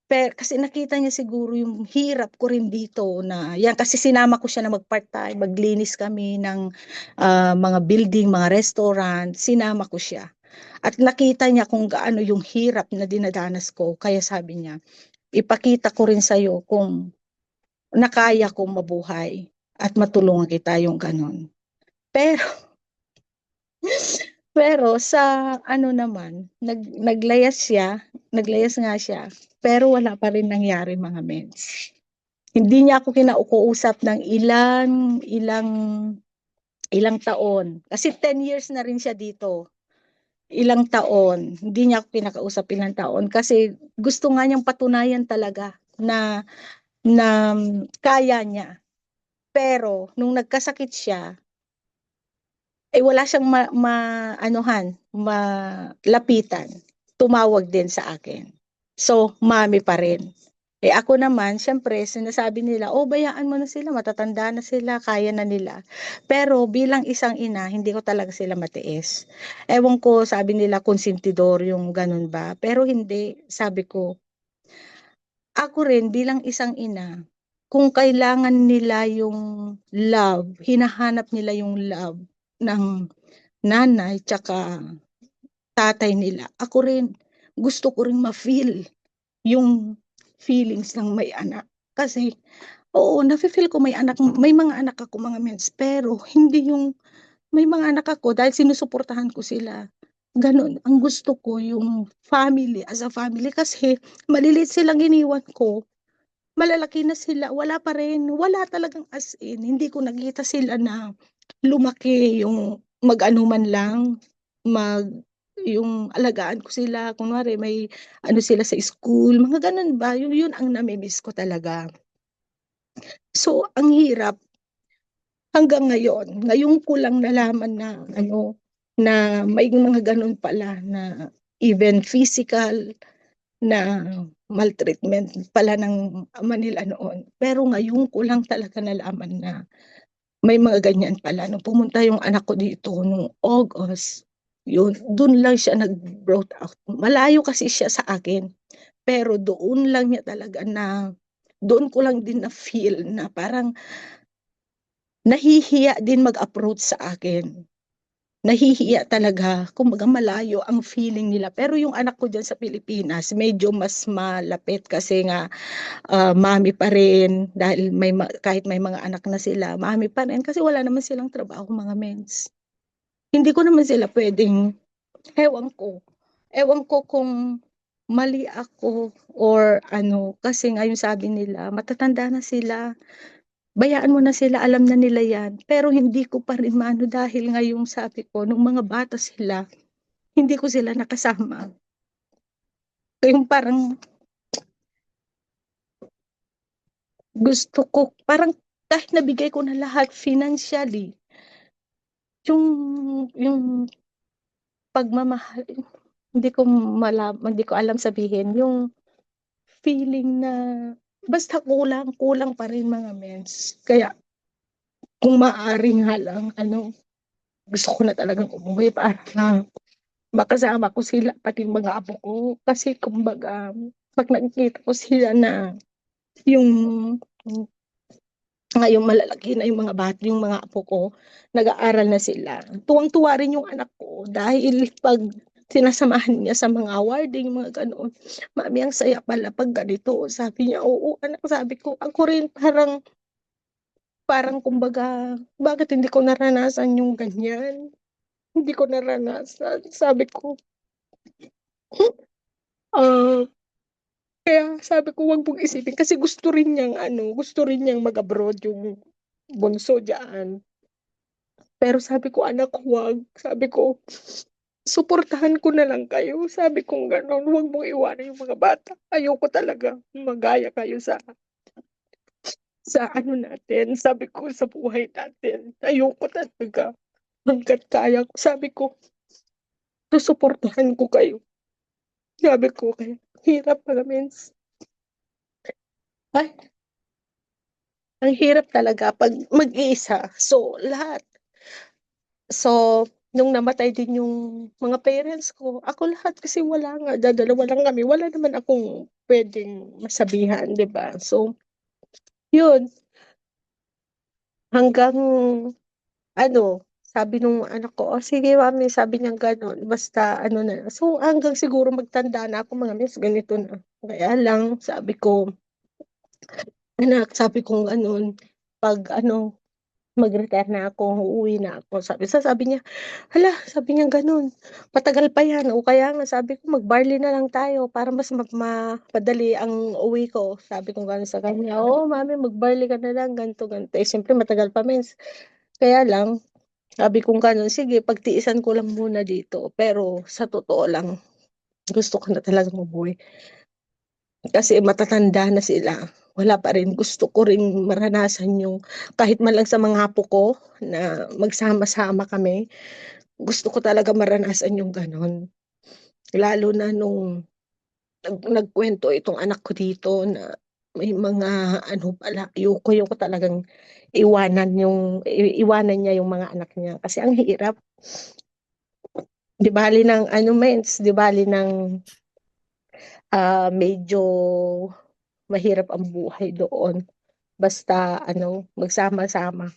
Pero kasi nakita niya siguro yung hirap ko rin dito na yan kasi sinama ko siya na mag-part-time, maglinis kami ng mga building, mga restaurant, sinama ko siya. At nakita niya kung gaano yung hirap na dinadanas ko. Kaya sabi niya, ipakita ko rin sa'yo kung nakaya kong mabuhay at matulungan kita yung ganon. Pero, pero sa ano naman, naglayas nga siya, pero wala pa rin nangyari mga mens. Hindi niya ako kinaukuusap ng ilang taon. Kasi 10 years na rin siya dito. Ilang taon. Hindi niya ako pinakausap ilang taon. Kasi gusto nga niyang patunayan talaga na kaya niya. Pero, nung nagkasakit siya, wala siyang malapitan. Tumawag din sa akin. So, mami pa rin. Ako naman, syempre, sinasabi nila, bayaan mo na sila, matatanda na sila, kaya na nila. Pero bilang isang ina, hindi ko talaga sila matiis. Ewan ko, sabi nila, konsentidor yung ganun ba? Pero hindi, sabi ko, ako rin bilang isang ina, kung kailangan nila yung love, hinahanap nila yung love ng nanay tsaka tatay nila. Ako rin, gusto ko rin ma-feel yung feelings ng may anak. Kasi, oo, nafe-feel ko may mga anak ako mga mens, pero hindi yung may mga anak ako dahil sinusuportahan ko sila. Ganun, ang gusto ko yung family as a family kasi maliliit silang iniwan ko. Malalaki na sila, wala pa rin, wala talagang as in. Hindi ko nakita sila na lumaki yung mag-ano man lang, mag yung alagaan ko sila, kunwari may ano sila sa school, mga ganun ba, yun ang namimiss ko talaga. So, ang hirap hanggang ngayon ko lang nalaman na na may mga ganun pala na even physical na maltreatment pala ng ama nila noon. Pero ngayon ko lang talaga nalaman na may mga ganyan pala. Nung pumunta yung anak ko dito nung August, yun, doon lang siya nag-brought out. Malayo kasi siya sa akin. Pero doon lang niya talaga doon ko lang din na feel na parang nahihiya din mag-approach sa akin. Nahihiya talaga, kumbaga malayo ang feeling nila. Pero yung anak ko dyan sa Pilipinas, medyo mas malapit kasi nga mami pa rin, dahil kahit may mga anak na sila, mami pa rin kasi wala naman silang trabaho mga mens. Hindi ko naman sila pwedeng, ewan ko, kung mali ako or ano, kasi ngayon sabi nila, matatanda na sila, bayaan mo na sila, alam na nila yan. Pero hindi ko pa rin maano dahil ngayong sabi ko, nung mga bata sila, hindi ko sila nakasama. Yung parang gusto ko, parang kahit nabigay ko na lahat financially, yung pagmamahal, hindi ko alam sabihin, yung feeling na basta kulang pa rin mga mens. Kaya kung maaari nga lang, gusto ko na talagang umuwi para na makasama ko sila, pati mga apo ko. Kasi kumbaga, pag nakikita ko sila na yung ngayon malalaki na yung mga bata, yung mga apo ko, nag-aaral na sila. Tuwang-tuwa rin yung anak ko dahil pag sinasamahan niya sa mga awarding, mga ganoon. Mami, ang saya pala pag ganito. Sabi niya, oo anak, sabi ko, ako rin parang kumbaga, bakit hindi ko naranasan yung ganyan? Hindi ko naranasan. Sabi ko, ah, kaya sabi ko, wag mong isipin. Kasi gusto rin niyang mag-abroad yung bunso dyan. Pero sabi ko, anak, wag. Sabi ko, suportahan ko na lang kayo. Sabi ko gano'n, wag mong iwanan yung mga bata. Ayoko talaga magaya kayo sa ano natin. Sabi ko, sa buhay natin. Ayoko talaga. Hanggat kaya ko. Sabi ko, susuportahan ko kayo. Sabi ko, kaya hirap pala, mens. Ay, ang hirap talaga pag mag-iisa. So, lahat. So, nung namatay din yung mga parents ko, ako lahat kasi wala nga, dadalawa lang kami. Wala naman akong pwedeng masabihan, di ba? So, yun. Hanggang, ano, Sabi nung anak ko, "Oh, sige mami," sabi niya gano'n, "basta ano na." So, hanggang siguro magtanda na ako, mga miss, ganito na. Kaya lang sabi ko, "Anak," sabi kong gano'n, "'pag ano, mag-retire na ako, uuwi na ako." Sabi niya, "Hala," sabi niya gano'n, "matagal pa 'yan." O kaya nga sabi ko, "Mag-barley na lang tayo para mas mapadali ang uwi ko." Sabi ko gano'n sa kanya, "Oo mami, mag-barley ka na lang, ganito, ganito." Eh, siyempre matagal pa miss. Kaya lang sabi kong gano'n, sige pagtiisan ko lang muna dito, pero sa totoo lang, gusto ko na talagang umuwi. Kasi matatanda na sila, wala pa rin. Gusto ko ring maranasan yung kahit man lang sa mga apo ko na magsama-sama kami, gusto ko talaga maranasan yung gano'n. Lalo na nung nagkuwento itong anak ko dito na may mga ano pala, ayoko talagang iwanan niya yung mga anak niya kasi ang hirap. 'Di bale ng ano mens, 'di bale ng, medyo mahirap ang buhay doon, basta ano, magsama-sama.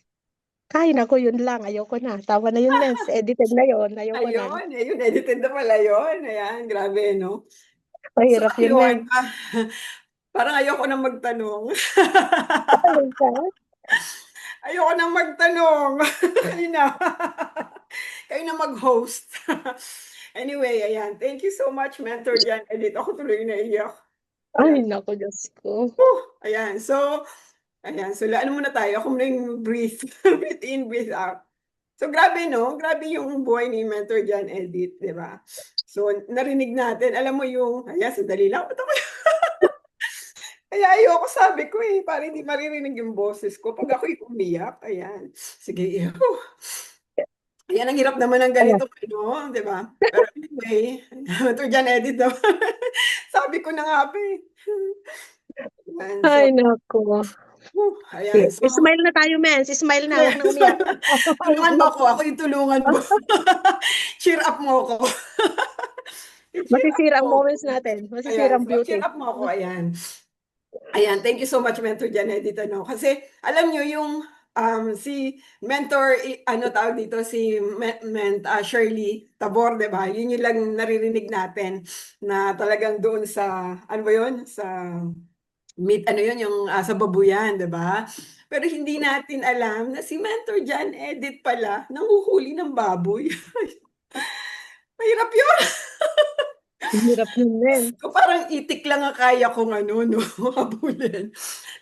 Kain ako, yun lang, ayoko na. Tama na yun mens, edited na yun, ayoko na. Ayun, ayun, edited na pala yun. Ayan, grabe, no? So, Mahirap yun ayun, mens. parang ayoko na magtanong. Alin ka? Ayoko na magtanong. Kayo na. Kayo na mag-host. Anyway, ayan. Thank you so much, Mentor Jan Edit. Ako tuloy naiyak. Ay Ayan. naku, Diyos ko. Ayan. So, ayan. So, laan muna tayo. Ako muna yung breathe. Breathe in, breathe out. So, grabe, no? Grabe yung buhay ni Mentor Jan Edit, di ba? So, narinig natin. Alam mo yung, ayan, sandali lang. Ba't ako kaya ayoko, sabi ko eh, para hindi maririnig yung boses ko pag ako'y umiyak. Ayan. Sige. Ayan, ang hirap naman ng Ayan. ganito, ano, di ba? Pero anyway, ito dyan, edit daw. Sabi ko na nga pa eh. Ayan, so, Ay naku. ayan, so, Smile na tayo mens, smile na, wag na umiyak. tulungan mo ako, ako yung tulungan mo. Cheer up mo ako. I-cheer up Masisira ang mo ako. moments natin, masisira Ayan, ang so, cheer beauty. up mo ako, ayan. Ayan, thank you so much, Mentor Janet, ano. Kasi, alam nyo, yung si Mentor, ano tawag dito, si Shirley Tabor, di ba? Yun yung lang naririnig natin na talagang doon sa, ano ba yun? Sa ano yun, yung sa babuyan, di ba? Pero hindi natin alam na si Mentor Jan Edit pala, nanguhuli ng baboy. Mahirap yun. Hirap yun mens. So, parang itik lang ang kaya kong ano, no, habulin.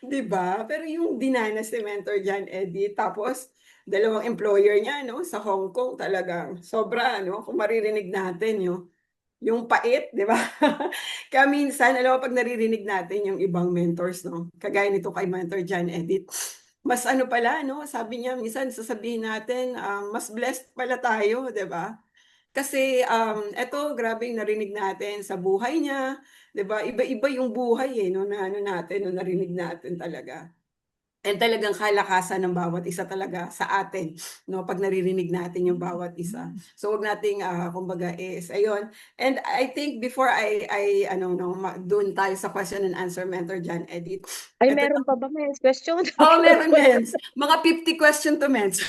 'Di ba? Pero yung dinanas ni Mentor Jan Eddie, tapos dalawang employer niya, no, sa Hong Kong, talagang sobra, no, kung maririnig natin yung pait, 'di ba? Kaya minsan, alam mo, pag naririnig natin yung ibang mentors, no, kagaya nito kay Mentor Jan Edith, mas ano pala, no, sabi niya, minsan sasabihin natin, mas blessed pala tayo, 'di ba? Kasi, eto grabe yung narinig natin sa buhay niya, 'di ba? Iba-iba yung buhay, eh, no, na ano natin, no, narinig natin talaga. And talagang kalakasan ng bawat isa talaga sa atin, no, 'pag naririnig natin yung bawat isa. So, wag nating, kumbaga is ayun. And I think before I ano 'no, dun tayo sa question and answer, Mentor Jan Edith. Ay Eto meron pa ba mens question? Oo, meron, Mens. Mga 50 question to Mens.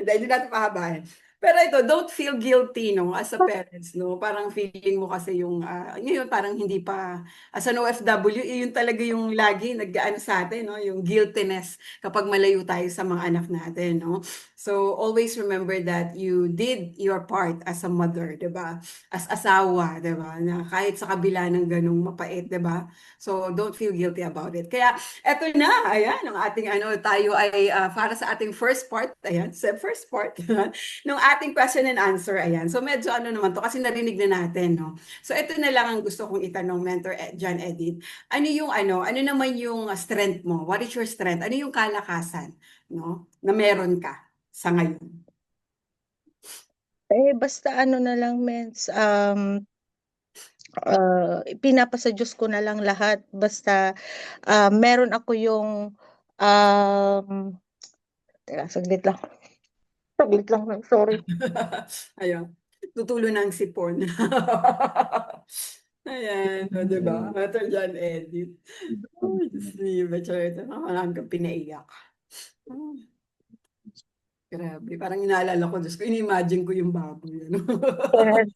Hindi natin pahabain. Pero ito, don't feel guilty, no, as a parents, no? Parang feeling mo kasi yung, ngayon parang hindi pa, as an OFW, yun talaga yung lagi nag-ano sa atin, no? Yung guiltiness kapag malayo tayo sa mga anak natin, no? So, always remember that you did your part as a mother, di ba? As asawa, di ba? Na kahit sa kabila ng ganung mapait, di ba? So, don't feel guilty about it. Kaya, eto na, ayan, ang ating ano, tayo ay para sa ating first part, ayan, sa first part, ng ating question and answer, ayan. So, medyo ano naman to, kasi narinig na natin, no? So, eto na lang ang gusto kong itanong, Mentor John Edith. Ano naman yung strength mo? What is your strength? Ano yung kalakasan, no, na meron ka sa ngayon? Eh, basta ano na lang mens, pinapasa Diyos ko na lang lahat. Basta, meron ako yung, teka saglit lang. Saglit lang ma'am, sorry. Ayun, tutulo ng sipon. Ayan, o, diba? Mentor John Edith. Oh, Diyos me, Betcha, ito. Nakakalang kang pinaiyak. Grabe, parang inaalala ko, Diyos ko, ini-imagine ko yung baboy, ano. Yes.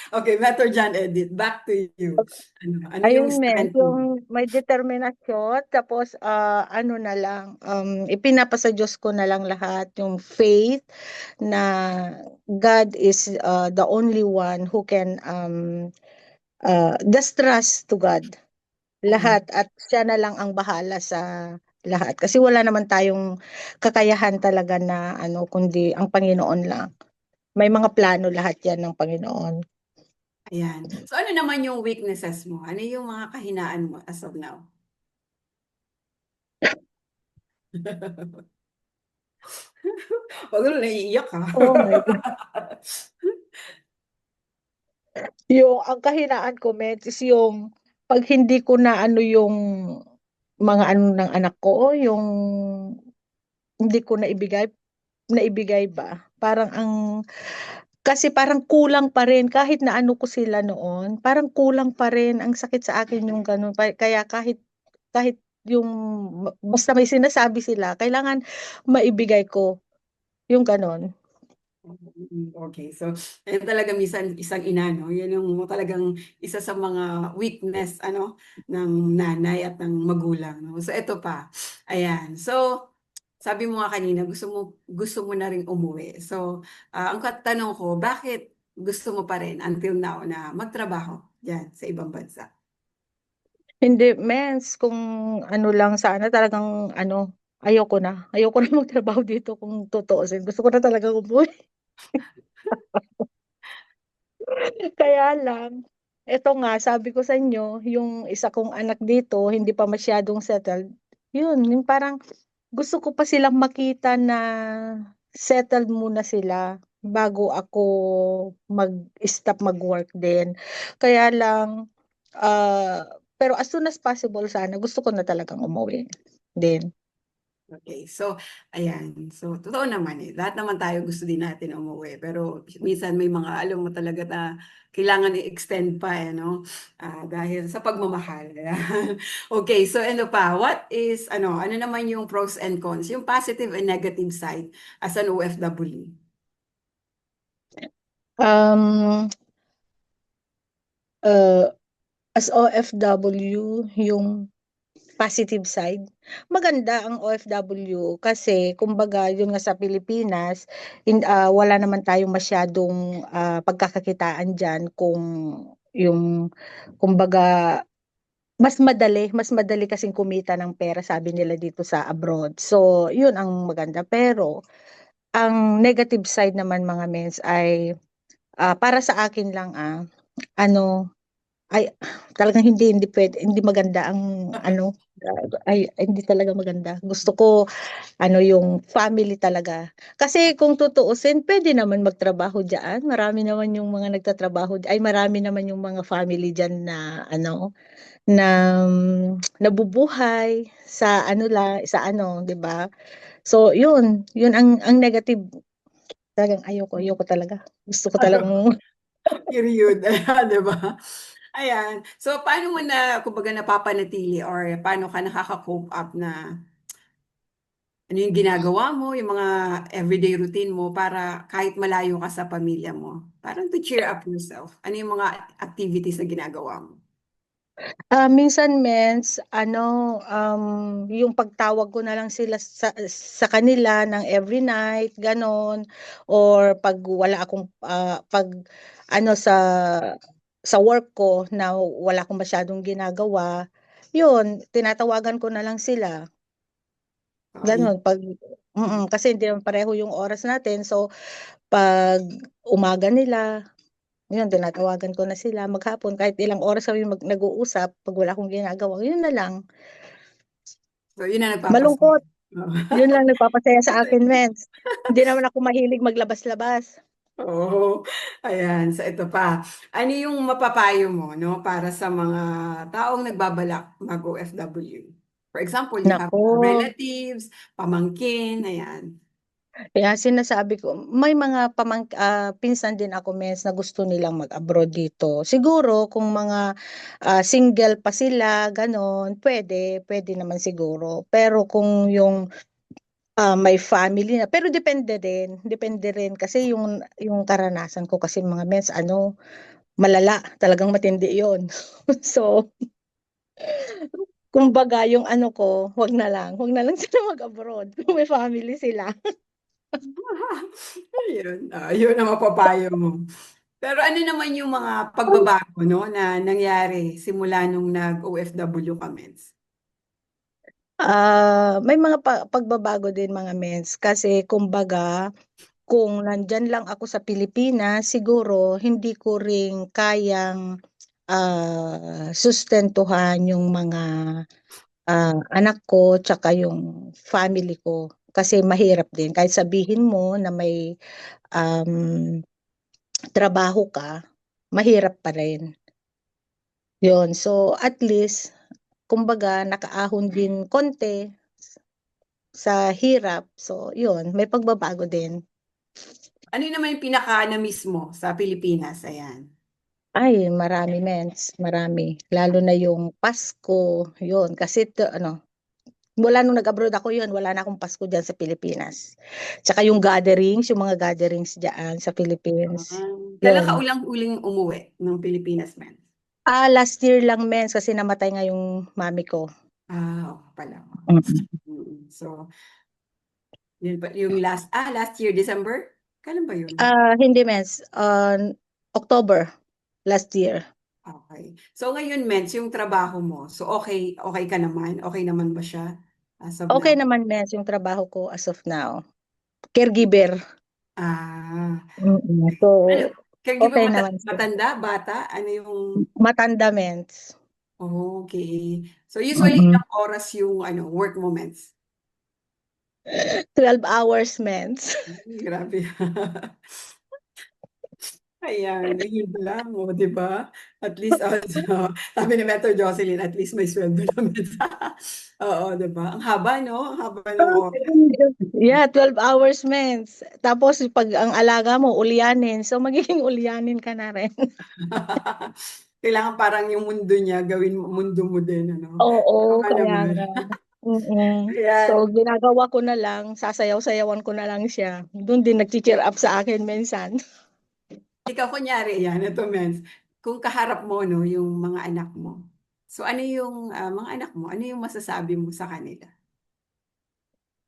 Okay, Better John Edit, back to you. Ano yung Ayun men, strength mo? yung may determinasyon, tapos ano na lang, ipinapasa Diyos ko na lang lahat, yung faith na God is the only one who can, just trust to God. Okay. Lahat at siya na lang ang bahala sa lahat. Kasi wala naman tayong kakayahan talaga na ano, kundi ang Panginoon lang. May mga plano lahat yan ng Panginoon. Ayan. So ano naman yung weaknesses mo? Ano yung mga kahinaan mo as of now? Wag mo naiiyak ha. Oh my God. Ang kahinaan ko, Meds, is yung pag hindi ko na ano yung mga ano ng anak ko, yung hindi ko naibigay ba? Parang kasi parang kulang pa rin kahit na ano ko sila noon, parang kulang pa rin. Ang sakit sa akin yung ganun. Kaya kahit yung basta may sinasabi sila, kailangan maibigay ko yung ganun. Okay, so ayun talaga minsan isang ina, no? Yan yung talagang isa sa mga weakness ano ng nanay at ng magulang, no? So ito pa. Ayan. So sabi mo nga kanina gusto mo na ring umuwi. So ang katanong ko, bakit gusto mo pa rin until now na magtrabaho diyan sa ibang bansa? Hindi, mens, kung ano lang sana talagang ano, ayoko na magtrabaho dito kung tutuusin. Gusto ko na talagang umuwi. Kaya lang, eto nga, sabi ko sa inyo, yung isa kong anak dito, hindi pa masyadong settled. Yun, yung parang gusto ko pa silang makita na settled muna sila bago ako mag-stop mag-work din. Kaya lang, pero as soon as possible sana, gusto ko na talagang umuwi din. Okay, so ayan. So totoo naman eh. Lahat naman tayo gusto din natin umuwi. Pero minsan may mga alam mo talaga na kailangan i-extend pa eh, no? Dahil sa pagmamahal. Ayan. Okay, so ano pa? Ano naman yung pros and cons? Yung positive and negative side as an OFW? Um, uh, as OFW, yung positive side. Maganda ang OFW kasi kumbaga yun nga sa Pilipinas, wala naman tayong masyadong pagkakakitaan diyan kung yung kumbaga mas madali kasing kumita ng pera sabi nila dito sa abroad. So, yun ang maganda. Pero ang negative side naman mga mens ay para sa akin lang ano ay, talagang hindi puwede, hindi maganda ang ano, hindi talaga maganda. Gusto ko ano, yung family talaga. Kasi kung tutuusin puwede naman magtrabaho diyaan, marami naman yung mga nagtatrabaho marami naman yung mga family diyan na ano, na nabubuhay sa ano 'di ba? So yun ang negative, talagang ayoko talaga. Gusto ko talagang Period. Ayan, di ba? Ayan. So paano mo na, kumbaga, napapanatili or paano ka nakaka-cope up na ano yung ginagawa mo, yung mga everyday routine mo para kahit malayo ka sa pamilya mo? Parang to cheer up yourself. Ano yung mga activities na ginagawa mo? minsan mens ano, yung pagtawag ko na lang sila sa kanila ng every night, gano'n. Or 'pag wala akong, 'pag ano sa work ko na wala akong masyadong ginagawa, yun tinatawagan ko na lang sila, Ay, gano'n. Kasi hindi naman pareho yung oras natin. So 'pag umaga nila, yun, tinatawagan ko na sila, maghapon kahit ilang oras kami nag-uusap 'pag wala akong ginagawa, yun na lang. so yun ang nagpapasaya. Malungkot, yun lang nagpapasaya sa Kasi, akin, mens. Hindi naman ako mahilig maglabas-labas. oo, ayan. So ito pa. Ano yung mapapayo mo, no, para sa mga taong nagbabalak mag-OFW? For example, you have Naku, relatives, pamangkin, ayan. kaya sinasabi ko, may mga pinsan din ako, mens, na gusto nilang mag-abroad dito. Siguro kung mga single pa sila, gano'n, puwede naman siguro. Pero kung yung may family na. Pero depende rin kasi yung karanasan ko kasi mga mens malala, talagang matindi 'yon. So, kumbaga yung wag na lang sila mag-abroad kung may family sila. Ayun, yun ang mapapayo mo. Pero ano naman yung mga pagbabago, no, na nangyari simula nung nag-OFW ka, Mens? May mga pagbabago din mga mens kasi kumbaga kung nandyan lang ako sa Pilipinas, siguro hindi ko rin kayang sustentuhan yung mga anak ko tsaka yung family ko. Kasi mahirap din. Kahit sabihin mo na may um, trabaho ka, mahirap pa rin. Yun. So, at least, kumbaga, nakaahon din konti sa hirap. So, yun. May pagbabago din. Ano naman yung pinaka na-miss mo sa Pilipinas? Ayan. Ay, marami mens, marami. Lalo na yung Pasko, yun. Kasi mula nung nag-abroad ako yun, wala na akong Pasko dyan sa Pilipinas. Tsaka yung mga gatherings dyan sa Philippines. Kailan ka Yun. ulang-uling umuwi ng Pilipinas, Mens? Last year lang mens kasi namatay nga yung mami ko. Oo pala. Mm. So, yun pa, yung last year, December? Kailan ba yun? Hindi mens, October last year. Okay. So, ngayon, Mens, yung trabaho mo, so okay ka naman? Okay naman ba siya as of Okay now? naman mens yung trabaho ko as of now. Caregiver. Ah, So, ano, caregiver okay naman siya. matanda, bata? Ano yung, Matanda mens. okay. So, usually, Mm. ilang oras yung work moments? 12 hours mens. Grabe. Ayan, yun lang, di ba? At least, sabi ni Metro Jocelyn, at least may sweldo naman. Oo, di ba? Ang haba, no? Ang haba ng oras. Yeah, 12 hours mens. Tapos pag ang alaga mo ulyanin, so magiging ulyanin ka na rin. Kailangan parang yung mundo niya, gawin mundo mo din, ano? Oo Oo, nga kaya naman. nga. Mm. So Ayan. ginagawa ko na lang, sasayaw-sayawan ko na lang siya. Doon din nagchi-cheer up sa akin minsan. Ikaw, kunyari, yan, ito, Mens. Kung kaharap mo, no, yung mga anak mo. So, ano yung mga anak mo? Ano yung masasabi mo sa kanila?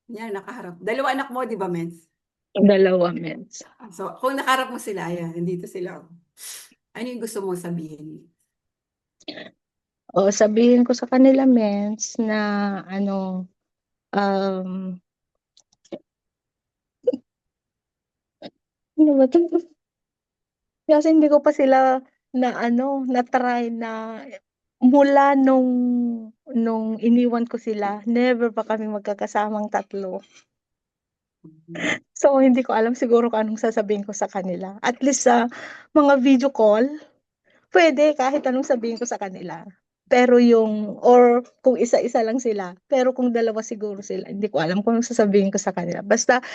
Yan, nakaharap. Dalawa anak mo, di ba, Mens? Dalawa mens. So, kung nakaharap mo sila, ayan, nandito sila. Ano yung gusto mong sabihin? O sabihin ko sa kanila mens na ano um ano ba 'to? Kasi hindi ko pa sila na-try na mula nung iniwan ko sila, never pa kaming magkakasamang tatlo. So, hindi ko alam siguro kung anong sasabihin ko sa kanila. At least sa mga video call, pwede kahit anong sabihin ko sa kanila. Pero or kung isa-isa lang sila, pero kung dalawa siguro sila, hindi ko alam kung anong sasabihin ko sa kanila. Basta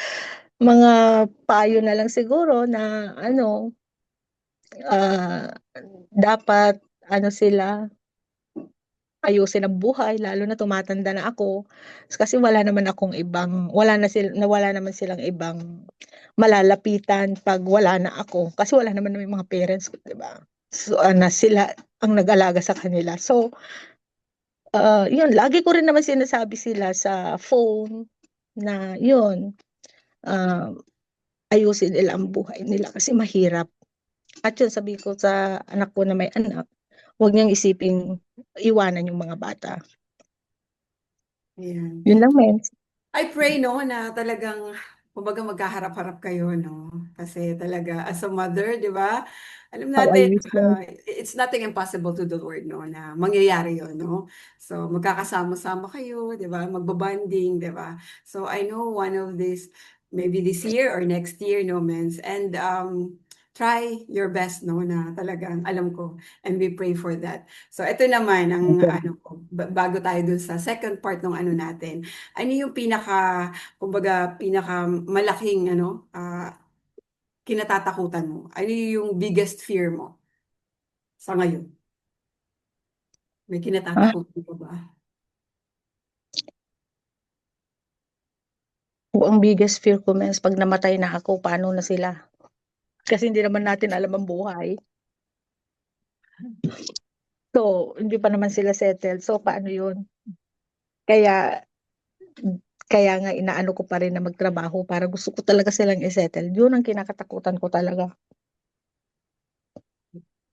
mga payo na lang siguro na ah, dapat sila, ayusin ang buhay lalo na tumatanda na ako. Kasi wala naman silang ibang malalapitan 'pag wala na ako. Kasi wala naman yung mga parents ko, 'di ba? So, na sila ang nag-alaga sa kanila. So, yun lagi ko rin naman sinasabi sila sa phone na yun, ah, ayusin nila ang buhay nila kasi mahirap. At yun sabi ko sa anak ko na may anak, huwag niyang isiping iwanan yung mga bata. Ayan. Yun lang men. I pray, no, na talagang, kumbaga magkaharap-harap kayo, no? Kasi talaga, as a mother, di ba? Alam How I natin, wish men. it's nothing impossible to the Lord, no? Na mangyayari yun, no? So, magkakasama-sama kayo, di ba? Magbabanding, di ba? So, I know one of this, maybe this year or next year, no, mens? And try your best, no, na talagang alam ko. And we pray for that. So, ito naman, ang ko, bago tayo dun sa second part ng natin, ano yung kumbaga, pinaka malaking, kinatatakutan mo? Ano yung biggest fear mo sa ngayon? May Ah, kinatatakutan ka ba? Ang biggest fear ko, mens, pag namatay na ako, paano na sila? Kasi hindi naman natin alam ang buhay. So, hindi pa naman sila settled. So, paano yun? Kaya, kaya nga inaano ko pa rin na magtrabaho para gusto ko talaga silang i-settle. Yun ang kinakatakutan ko talaga.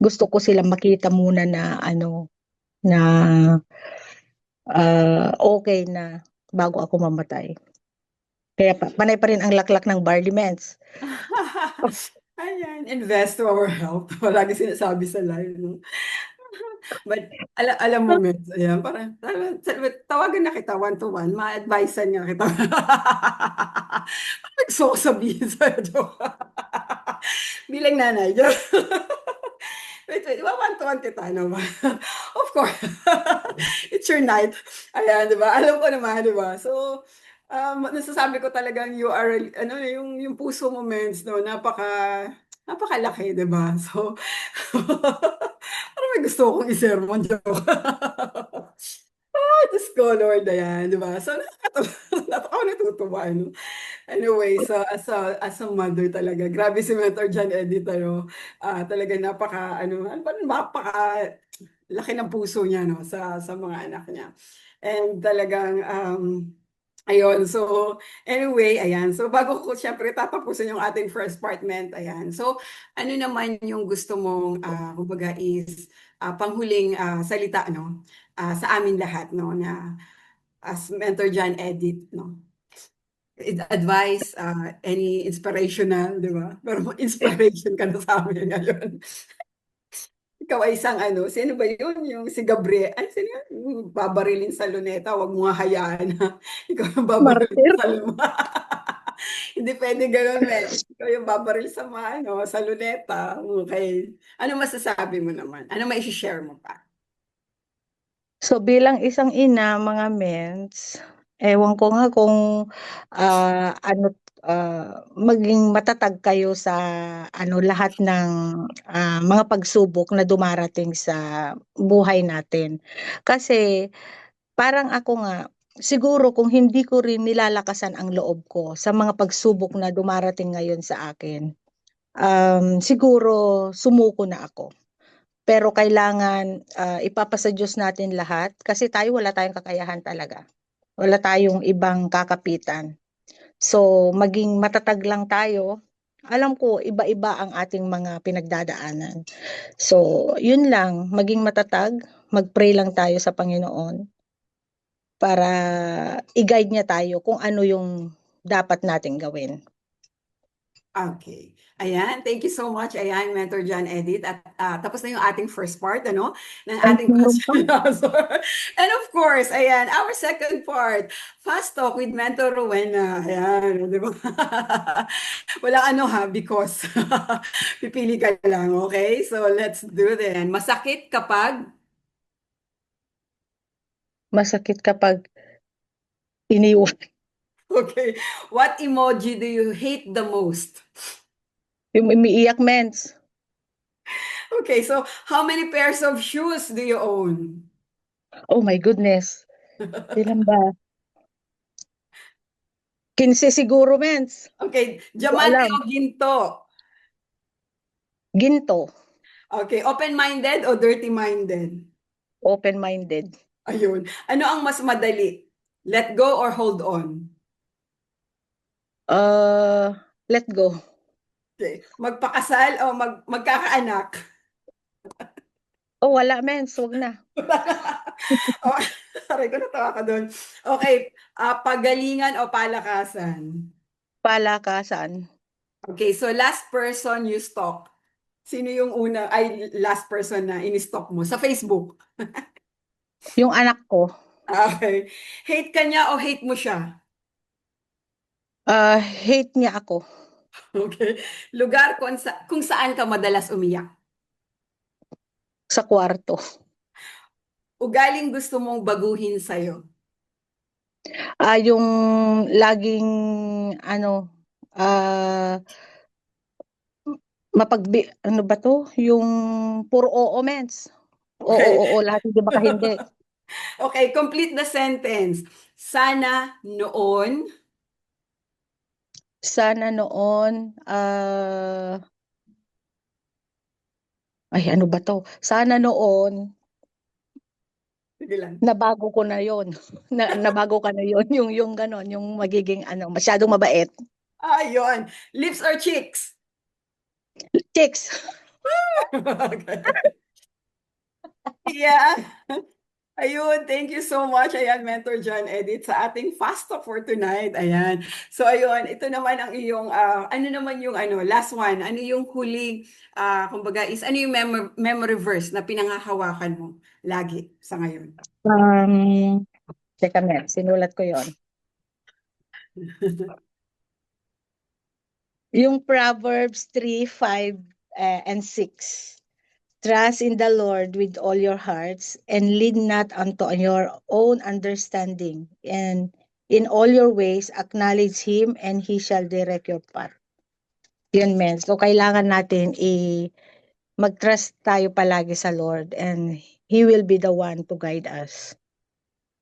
Gusto ko silang makita muna na ano, na okay na bago ako mamatay. Kaya panay pa rin ang laklak ng barley, mens. Ayan, invest to our health. Lagi sinasabi sa live, no? But alam mo, Meds, ayan, parang tawagan na kita one-to-one, ma-advisean nga kita. Gusto ko sabihin sa'yo, joke. Bilang nanay, joke. Wait, one-to-one kita naman. Of course. It's your night. Ayan, di ba? Alam ko naman, di ba? So, nasasabi ko talagang you are, ano, yung puso mo, Meds, no, napakalaki, di ba? So, parang may gusto kong i-sermon, joke. Diyos ko, Lord, ayan, di ba? So, ako natutuwa, no? Anyway, so as a mother talaga, grabe si Mentor John Edith, ano, talaga napaka laki ng puso niya, no, sa mga anak niya. And talagang, ayun, so, anyway, ayan. So, bago ko siyempre tatapusin yung ating first partment, ayan. So, ano naman yung gusto mong, kumbaga is, panghuling salita, no, sa amin lahat, no, na as Mentor John Edith, no, advice, any inspirational, di ba? Pero inspiration ka na sa amin ngayon. Ikaw ay isang ano, sino ba yun? Yung si Gabriel, ay sino yun? Yung babarilin sa luneta, wag mo nga hayaan na ikaw yung babarilin Martir. sa luneta. Hindi pwede ganun, men. Ikaw yung babaril sa mga, ano, sa luneta. Okay. Ano masasabi mo naman? Ano mai-share mo pa? So, bilang isang ina, mga mens, ewan ko nga kung ano, maging matatag kayo sa ano lahat ng mga pagsubok na dumarating sa buhay natin. Kasi parang ako nga, siguro kung hindi ko rin nilalakasan ang loob ko sa mga pagsubok na dumarating ngayon sa akin, siguro sumuko na ako. Pero kailangan ipapasa Diyos natin lahat kasi tayo wala tayong kakayahan talaga. Wala tayong ibang kakapitan. So, maging matatag lang tayo. Alam ko, iba-iba ang ating mga pinagdadaanan. So, yun lang, maging matatag, mag-pray lang tayo sa Panginoon para i-guide niya tayo kung ano yung dapat nating gawin. Okay. Ayan, thank you so much. Ayan, Mentor John Edith. At tapos na yung ating first part, ano, ng Ay, ating meron question pa. and answer. And of course, ayan, our second part, Fast Talk with Mentor Rowena. Ayan, di ba? Walang ano ha, because pipili ka lang, okay? So let's do this. Masakit kapag, Masakit kapag iniwan. okay, what emoji do you hate the most? Yung umiiyak, mens. Okay, so how many pairs of shoes do you own? Oh my goodness. Ilan ba? 15 siguro, mens. Okay, Hindi ko diamante alam. o ginto? Ginto. Okay, open-minded o dirty-minded? Open-minded. Ayun. Ano ang mas madali? Let go or hold on? Let go. Okay. Magpakasal o magkakaanak? Oh, wala, mens. Wag na. Oh, aray ko, natawa ka doon. Okay, pagalingan o palakasan? Palakasan. Okay, so last person you stalk. Sino yung last person na in-stalk mo? Sa Facebook? Yung anak ko, Okay. Hate ka niya o hate mo siya? hate niya ako. Okay. Lugar kung saan ka madalas umiyak? Sa kwarto. Ugaling gusto mong baguhin sa'yo? Yung laging, ano, ah, ano ba to? Yung puro oo, mens. Oo, Okay. oo, lahat hindi baka hindi. Okay, complete the sentence. Sana noon. Sana noon, ay ano ba to? Sana noon, Sige lang. nabago ko na yon. Nabago ka na yon, yung ganon, yung magiging ano, masyadong mabait. Yun. Lips or cheeks? Chicks! Yeah. Ayun, thank you so much. Ayan, Mentor John Edit sa ating Fast Talk for tonight. Ayan. So ayun, ito naman ang iyong, ano naman yung last one, ano yung huling, kumbaga is, ano yung memory verse na pinangahawakan mo lagi sa ngayon? Teka, Mel, sinulat ko yon. Yung Proverbs 3, 5, and 6. Trust in the Lord with all your hearts and lean not unto your own understanding. And in all your ways, acknowledge Him and He shall direct your path. Yun, men. So, kailangan natin mag-trust tayo palagi sa Lord and He will be the one to guide us.